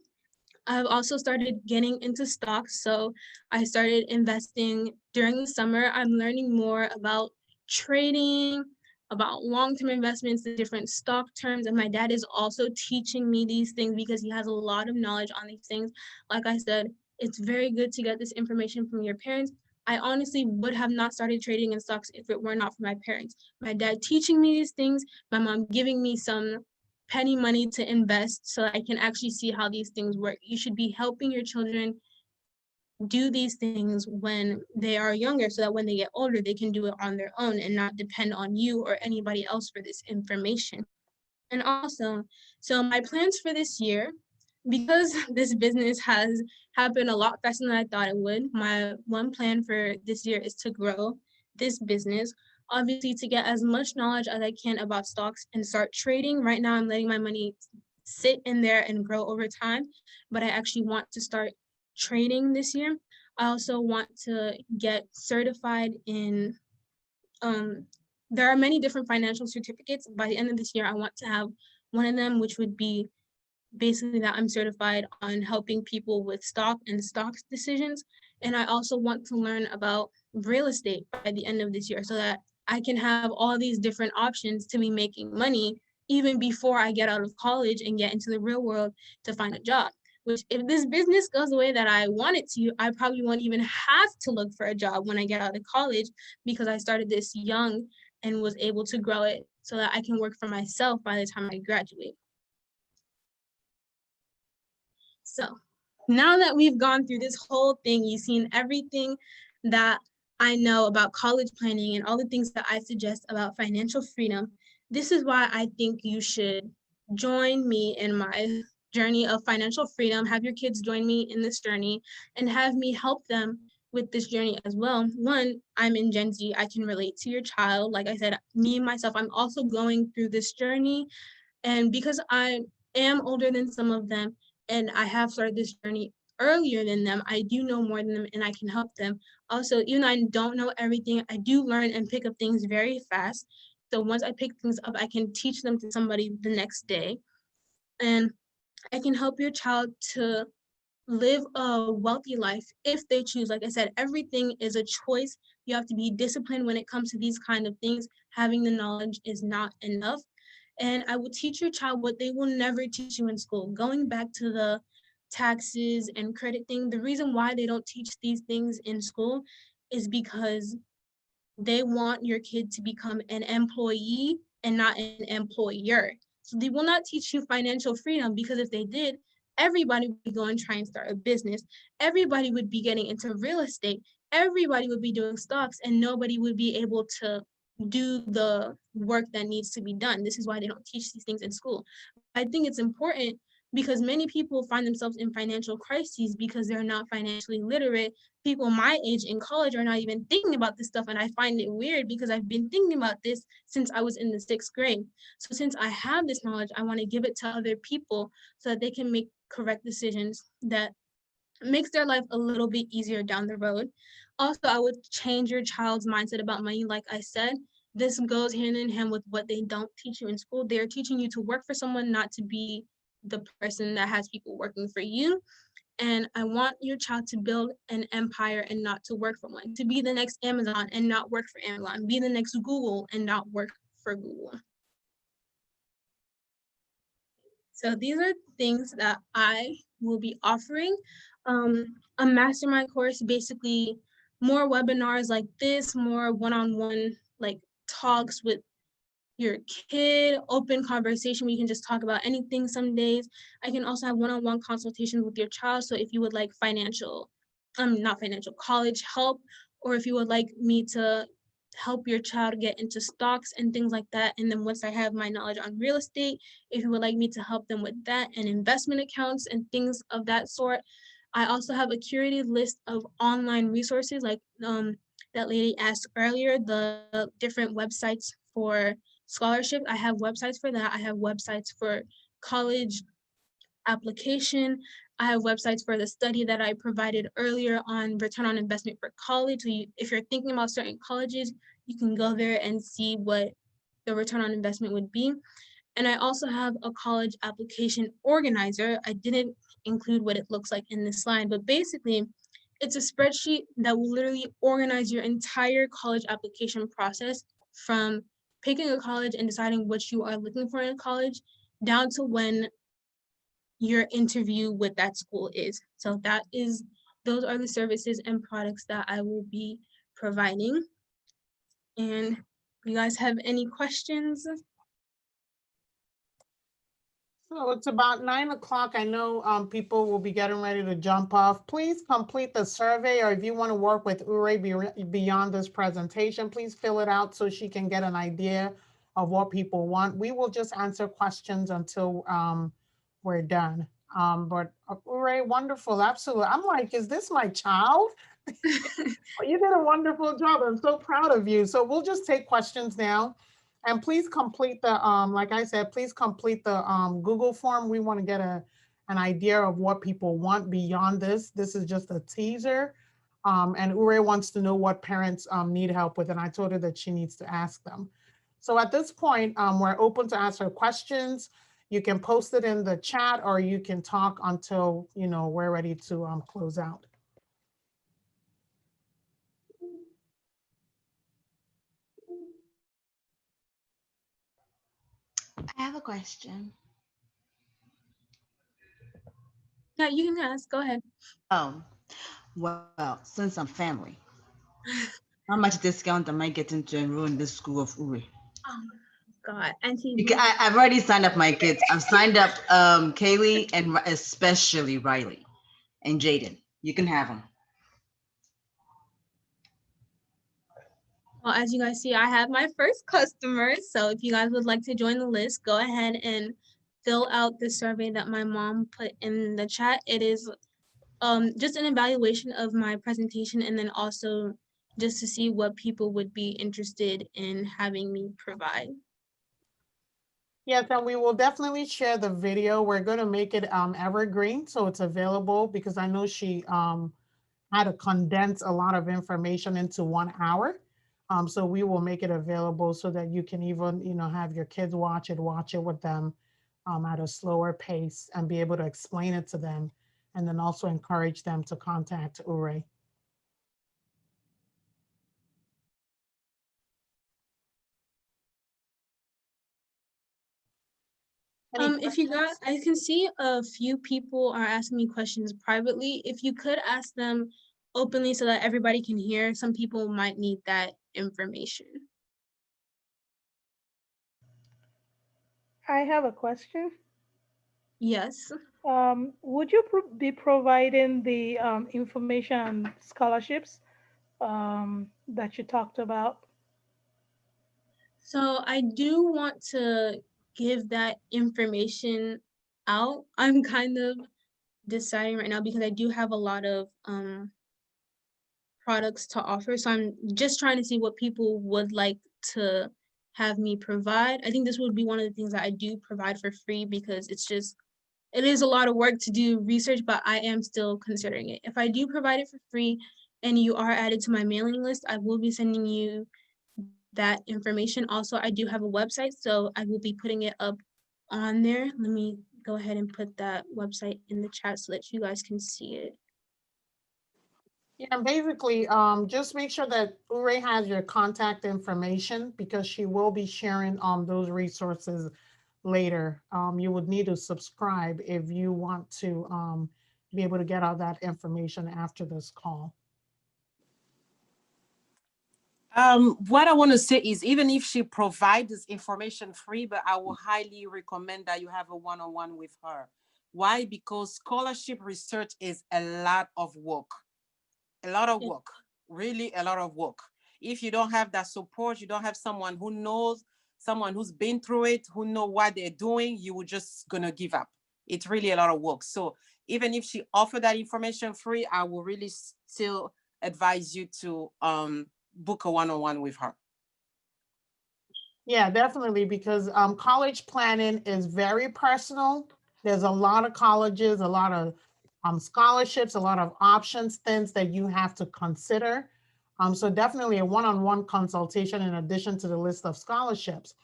I've also started getting into stocks. So I started investing during the summer. I'm learning more about trading, about long-term investments, the different stock terms. And my dad is also teaching me these things because he has a lot of knowledge on these things. Like I said, it's very good to get this information from your parents. I honestly would have not started trading in stocks if it were not for my parents. My dad teaching me these things, my mom giving me some penny money to invest so I can actually see how these things work. You should be helping your children do these things when they are younger so that when they get older, they can do it on their own and not depend on you or anybody else for this information. And also, so my plans for this year, because this business has happened a lot faster than I thought it would, my one plan for this year is to grow this business. Obviously, to get as much knowledge as I can about stocks and start trading. Right now, I'm letting my money sit in there and grow over time, but I actually want to start trading this year. I also want to get certified in um, there are many different financial certificates. By the end of this year, I want to have one of them, which would be basically that I'm certified on helping people with stock and stocks decisions. And I also want to learn about real estate by the end of this year so that I can have all these different options to be making money even before I get out of college and get into the real world to find a job. Which, if this business goes the way that I want it to, I probably won't even have to look for a job when I get out of college because I started this young and was able to grow it so that I can work for myself by the time I graduate. So now that we've gone through this whole thing, you've seen everything that I know about college planning and all the things that I suggest about financial freedom. This is why I think you should join me in my journey of financial freedom, have your kids join me in this journey, and have me help them with this journey as well. One, I'm in Gen Z, I can relate to your child. Like I said, me myself, I'm also going through this journey. And because I am older than some of them and I have started this journey earlier than them, I do know more than them and I can help them. Also, even though I don't know everything, I do learn and pick up things very fast. So once I pick things up, I can teach them to somebody the next day. And I can help your child to live a wealthy life if they choose. Like I said, everything is a choice. You have to be disciplined when it comes to these kind of things. Having the knowledge is not enough. And I will teach your child what they will never teach you in school. Going back to the taxes and credit thing, the reason why they don't teach these things in school is because they want your kid to become an employee and not an employer. So they will not teach you financial freedom because if they did, everybody would be going to try and start a business. Everybody would be getting into real estate. Everybody would be doing stocks and nobody would be able to do the work that needs to be done. This is why they don't teach these things in school. I think it's important because many people find themselves in financial crises because they're not financially literate. People my age in college are not even thinking about this stuff. And I find it weird because I've been thinking about this since I was in the 6th grade. So since I have this knowledge, I want to give it to other people so that they can make correct decisions that makes their life a little bit easier down the road. Also, I would change your child's mindset about money, like I said. this goes hand in hand with what they don't teach you in school. They're teaching you to work for someone, not to be the person that has people working for you. And I want your child to build an empire and not to work for one, to be the next Amazon and not work for Amazon, be the next Google and not work for Google. So these are things that I will be offering. A mastermind course, basically more webinars like this, more one-on-one like talks with your kid, open conversation where you can just talk about anything some days. I can also have one-on-one consultations with your child. So if you would like not financial, college help, or if you would like me to help your child get into stocks and things like that. And then once I have my knowledge on real estate, if you would like me to help them with that and investment accounts and things of that sort. I also have a curated list of online resources like that lady asked earlier, the different websites for scholarship. I have websites for that. I have websites for college application. I have websites for the study that I provided earlier on return on investment for college. So if you're thinking about certain colleges, you can go there and see what the return on investment would be. And I also have a college application organizer. I didn't include what it looks like in this slide, but basically it's a spreadsheet that will literally organize your entire college application process from picking a college and deciding what you are looking for in college down to when your interview with that school is. So those are the services and products that I will be providing. And you guys have any questions? So it's about 9 o'clock. I know people will be getting ready to jump off. Please complete the survey, or if you want to work with Ure beyond this presentation, please fill it out so she can get an idea of what people want. We will just answer questions until we're done. But Ure, wonderful, absolutely. I'm like, is this my child? Well, you did a wonderful job. I'm so proud of you. So we'll just take questions now. And please complete the, like I said, please complete the Google form. We want to get an idea of what people want beyond this. This is just a teaser. And Ure wants to know what parents need help with. And I told her that she needs to ask them. So at this point, we're open to answer questions. You can post it in the chat, or you can talk until, we're ready to close out. I have a question. Yeah, you can ask. Go ahead. Well, since I'm family, how much discount am I getting to enroll in this school of Uri? Oh God, Auntie. Because I've already signed up my kids. I've signed up Kaylee and especially Riley and Jaden. You can have them. Well, as you guys see, I have my first customer. So if you guys would like to join the list, go ahead and fill out the survey that my mom put in the chat. It is just an evaluation of my presentation, and then also just to see what people would be interested in having me provide. Yes, and we will definitely share the video. We're going to make it evergreen, so it's available, because I know she had to condense a lot of information into 1 hour. So we will make it available so that you can even, have your kids watch it with them at a slower pace and be able to explain it to them, and then also encourage them to contact Ure. If you got, I can see a few people are asking me questions privately. If you could ask them openly so that everybody can hear, some people might need that information. I have a question. Yes. Would you be providing the information on scholarships that you talked about? So I do want to give that information out. I'm kind of deciding right now because I do have a lot of products to offer. So I'm just trying to see what people would like to have me provide. I think this would be one of the things that I do provide for free, because it is a lot of work to do research, but I am still considering it. If I do provide it for free and you are added to my mailing list, I will be sending you that information. Also, I do have a website, so I will be putting it up on there. Let me go ahead and put that website in the chat so that you guys can see it. Yeah, and basically, just make sure that Ure has your contact information because she will be sharing those resources later. You would need to subscribe if you want to be able to get all that information after this call. What I want to say is, even if she provides this information free, but I will highly recommend that you have a one-on-one with her. Why? Because scholarship research is a lot of work, really a lot of work. If you don't have that support, you don't have someone who knows, someone who's been through it, who know what they're doing, you will just gonna give up. It's really a lot of work. So even if she offered that information free, I will really still advise you to book a one-on-one with her. Yeah, definitely, because college planning is very personal. There's a lot of colleges, a lot of scholarships, a lot of options, things that you have to consider. So definitely a one-on-one consultation in addition to the list of scholarships.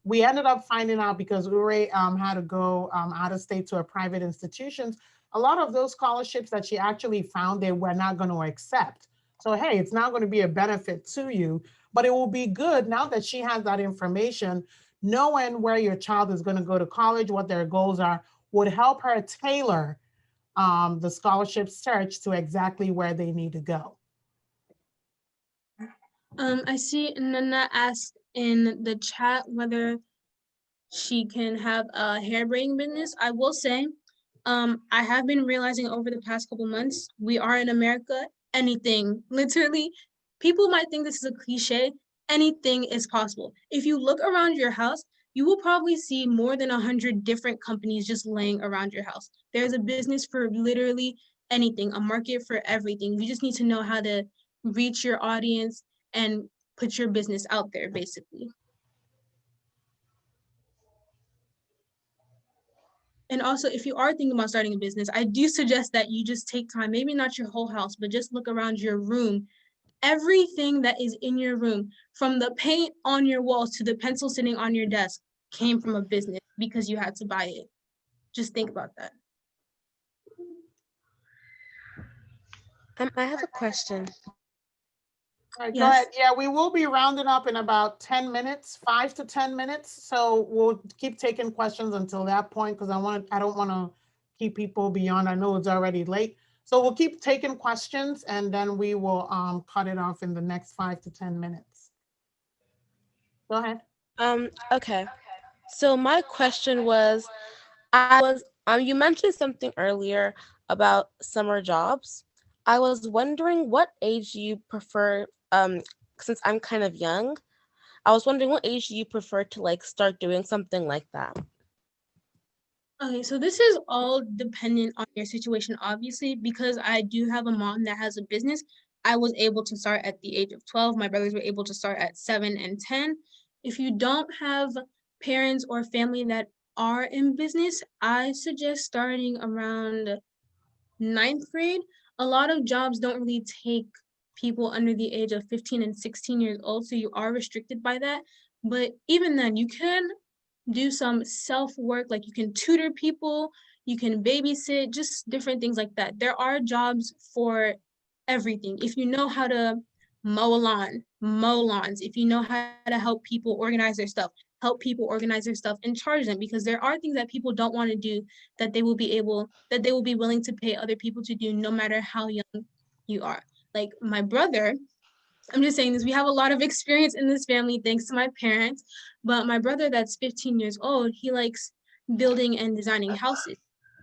We ended up finding out because Ure had to go out of state to a private institutions. A lot of those scholarships that she actually found, they were not going to accept. So, hey, it's not going to be a benefit to you, but it will be good now that she has that information, knowing where your child is going to go to college, what their goals are, would help her tailor the scholarship search to exactly where they need to go. I see Nana asked in the chat whether she can have a hair braiding business. I will say, I have been realizing over the past couple months, we are in America, anything, literally, people might think this is a cliche, anything is possible. If you look around your house, you will probably see more than 100 different companies just laying around your house. There's a business for literally anything, a market for everything. You just need to know how to reach your audience and put your business out there, basically. And also, if you are thinking about starting a business, I do suggest that you just take time, maybe not your whole house, but just look around your room. Everything that is in your room, from the paint on your walls to the pencil sitting on your desk, came from a business because you had to buy it. Just think about that. I have a question. All right, Yes. go ahead. Yeah, we will be rounding up in about 10 minutes, 5 to 10 minutes. So we'll keep taking questions until that point because I don't want to keep people beyond. I know it's already late. So we'll keep taking questions and then we will cut it off in the next 5 to 10 minutes. Go ahead. Okay. So my question was, you mentioned something earlier about summer jobs. I was wondering what age you prefer, since I'm kind of young, I was wondering what age you prefer to like start doing something like that. Okay, so this is all dependent on your situation, obviously, because I do have a mom that has a business. I was able to start at the age of 12. My brothers were able to start at 7 and 10. If you don't have parents or family that are in business, I suggest starting around 9th grade. A lot of jobs don't really take people under the age of 15 and 16 years old, so you are restricted by that. But even then, you can do some self-work, like you can tutor people, you can babysit, just different things like that. There are jobs for everything. If you know how to mow a lawn, mow lawns. If you know how to help people organize their stuff, help people organize their stuff and charge them, because there are things that people don't want to do that they will be willing to pay other people to do no matter how young you are. Like my brother, I'm just saying this, we have a lot of experience in this family thanks to my parents, but my brother that's 15 years old, he likes building and designing houses.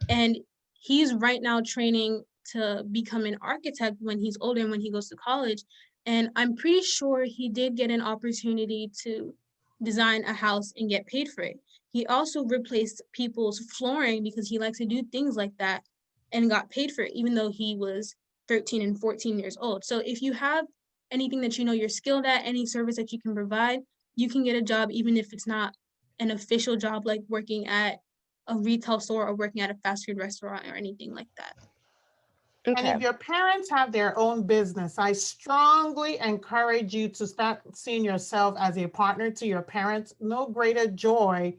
And he's right now training to become an architect when he's older and when he goes to college. And I'm pretty sure he did get an opportunity to design a house and get paid for it. He also replaced people's flooring because he likes to do things like that and got paid for it, even though he was 13 and 14 years old. So if you have anything that you know you're skilled at, any service that you can provide, you can get a job even if it's not an official job like working at a retail store or working at a fast food restaurant or anything like that. And Okay. if your parents have their own business, I strongly encourage you to start seeing yourself as a partner to your parents. No greater joy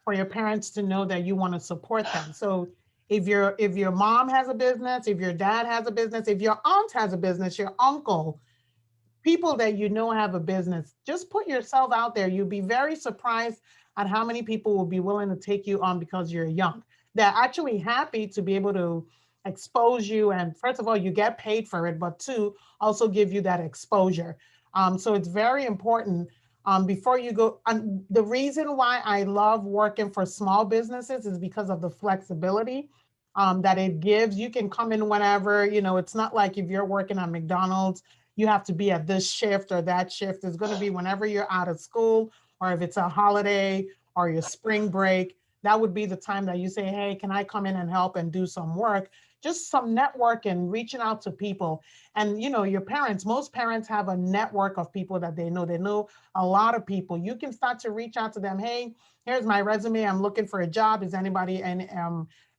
for your parents to know that you want to support them. So if your mom has a business, if your dad has a business, if your aunt has a business, your uncle, people that you know have a business, just put yourself out there. You'll be very surprised at how many people will be willing to take you on because you're young. They're actually happy to be able to expose you. And first of all, you get paid for it, but two, also give you that exposure. So it's very important before you go. And the reason why I love working for small businesses is because of the flexibility that it gives. You can come in whenever, it's not like if you're working at McDonald's you have to be at this shift or that shift. Is going to be whenever you're out of school or if it's a holiday or your spring break. That would be the time that you say, hey, can I come in and help and do some work? Just some networking, reaching out to people. And your parents, most parents have a network of people that they know. They know a lot of people. You can start to reach out to them. Hey, here's my resume. I'm looking for a job. Is anybody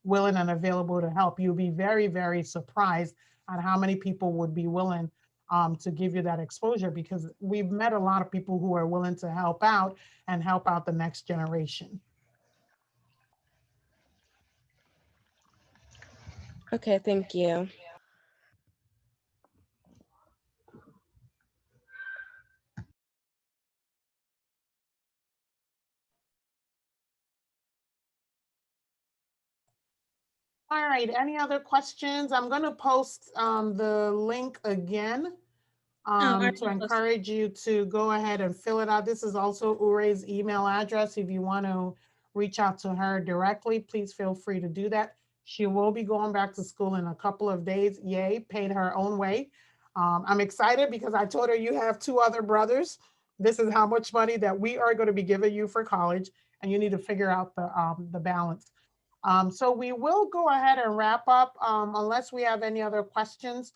willing and available to help? You'll be very, very surprised at how many people would be willing to give you that exposure, because we've met a lot of people who are willing to help out and help out the next generation. Okay, thank you. All right, any other questions? I'm going to post the link again to encourage you to go ahead and fill it out. This is also Ure's email address. If you want to reach out to her directly, please feel free to do that. She will be going back to school in a couple of days. Yay, paid her own way. I'm excited because I told her you have two other brothers. This is how much money that we are going to be giving you for college, and you need to figure out the balance. So we will go ahead and wrap up unless we have any other questions.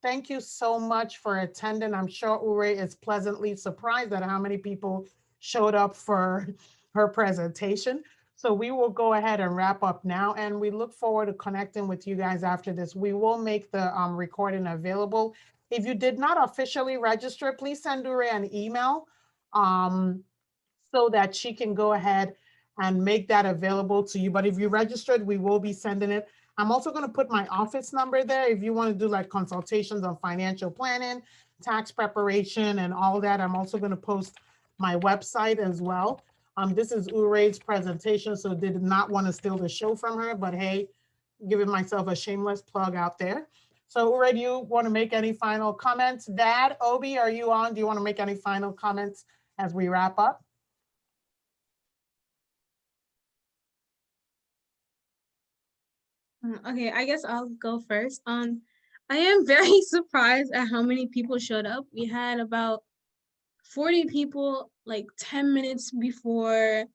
Thank you so much for attending. I'm sure Ure is pleasantly surprised at how many people showed up for her presentation. So we will go ahead and wrap up now, and we look forward to connecting with you guys after this. We will make the recording available. If you did not officially register, please send Ure an email so that she can go ahead and make that available to you. But if you registered, we will be sending it. I'm also going to put my office number there if you want to do like consultations on financial planning, tax preparation, and all that. I'm also going to post my website as well. This is Ure's presentation, so did not want to steal the show from her, but hey, giving myself a shameless plug out there. So Ure, do you want to make any final comments? Dad, Obi, are you on? Do you want to make any final comments as we wrap up? Okay, I guess I'll go first. I am very surprised at how many people showed up. We had about 40 people like 10 minutes before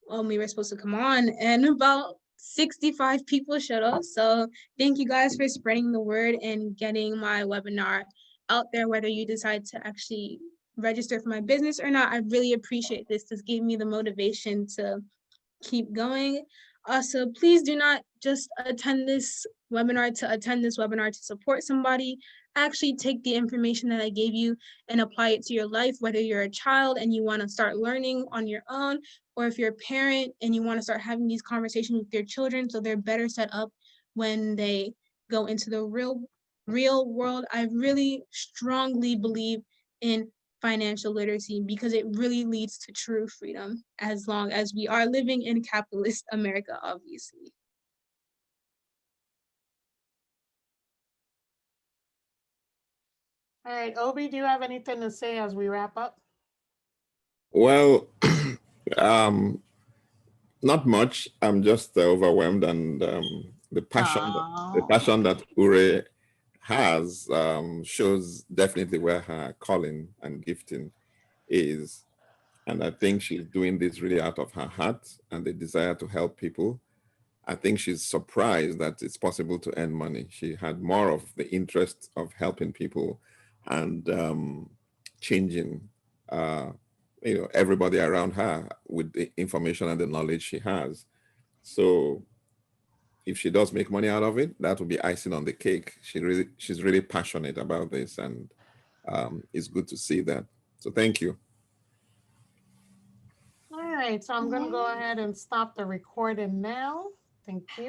we were supposed to come on, and about 65 people showed up. So thank you guys for spreading the word and getting my webinar out there, whether you decide to actually register for my business or not. I really appreciate this. This gave me the motivation to keep going. Also, please do not just attend this webinar to support somebody. Actually take the information that I gave you and apply it to your life, whether you're a child and you want to start learning on your own, or if you're a parent and you want to start having these conversations with your children so they're better set up when they go into the real world. I really strongly believe in financial literacy because it really leads to true freedom as long as we are living in capitalist America, obviously. All right, Obi, do you have anything to say as we wrap up? Well, um, not much. I'm just overwhelmed, and the passion that Ure has shows definitely where her calling and gifting is. And I think she's doing this really out of her heart and the desire to help people. I think she's surprised that it's possible to earn money. She had more of the interest of helping people and changing, everybody around her with the information and the knowledge she has. So if she does make money out of it, that will be icing on the cake. She's really passionate about this, and it's good to see that. So thank you. All right, so I'm going to go ahead and stop the recording now. Thank you.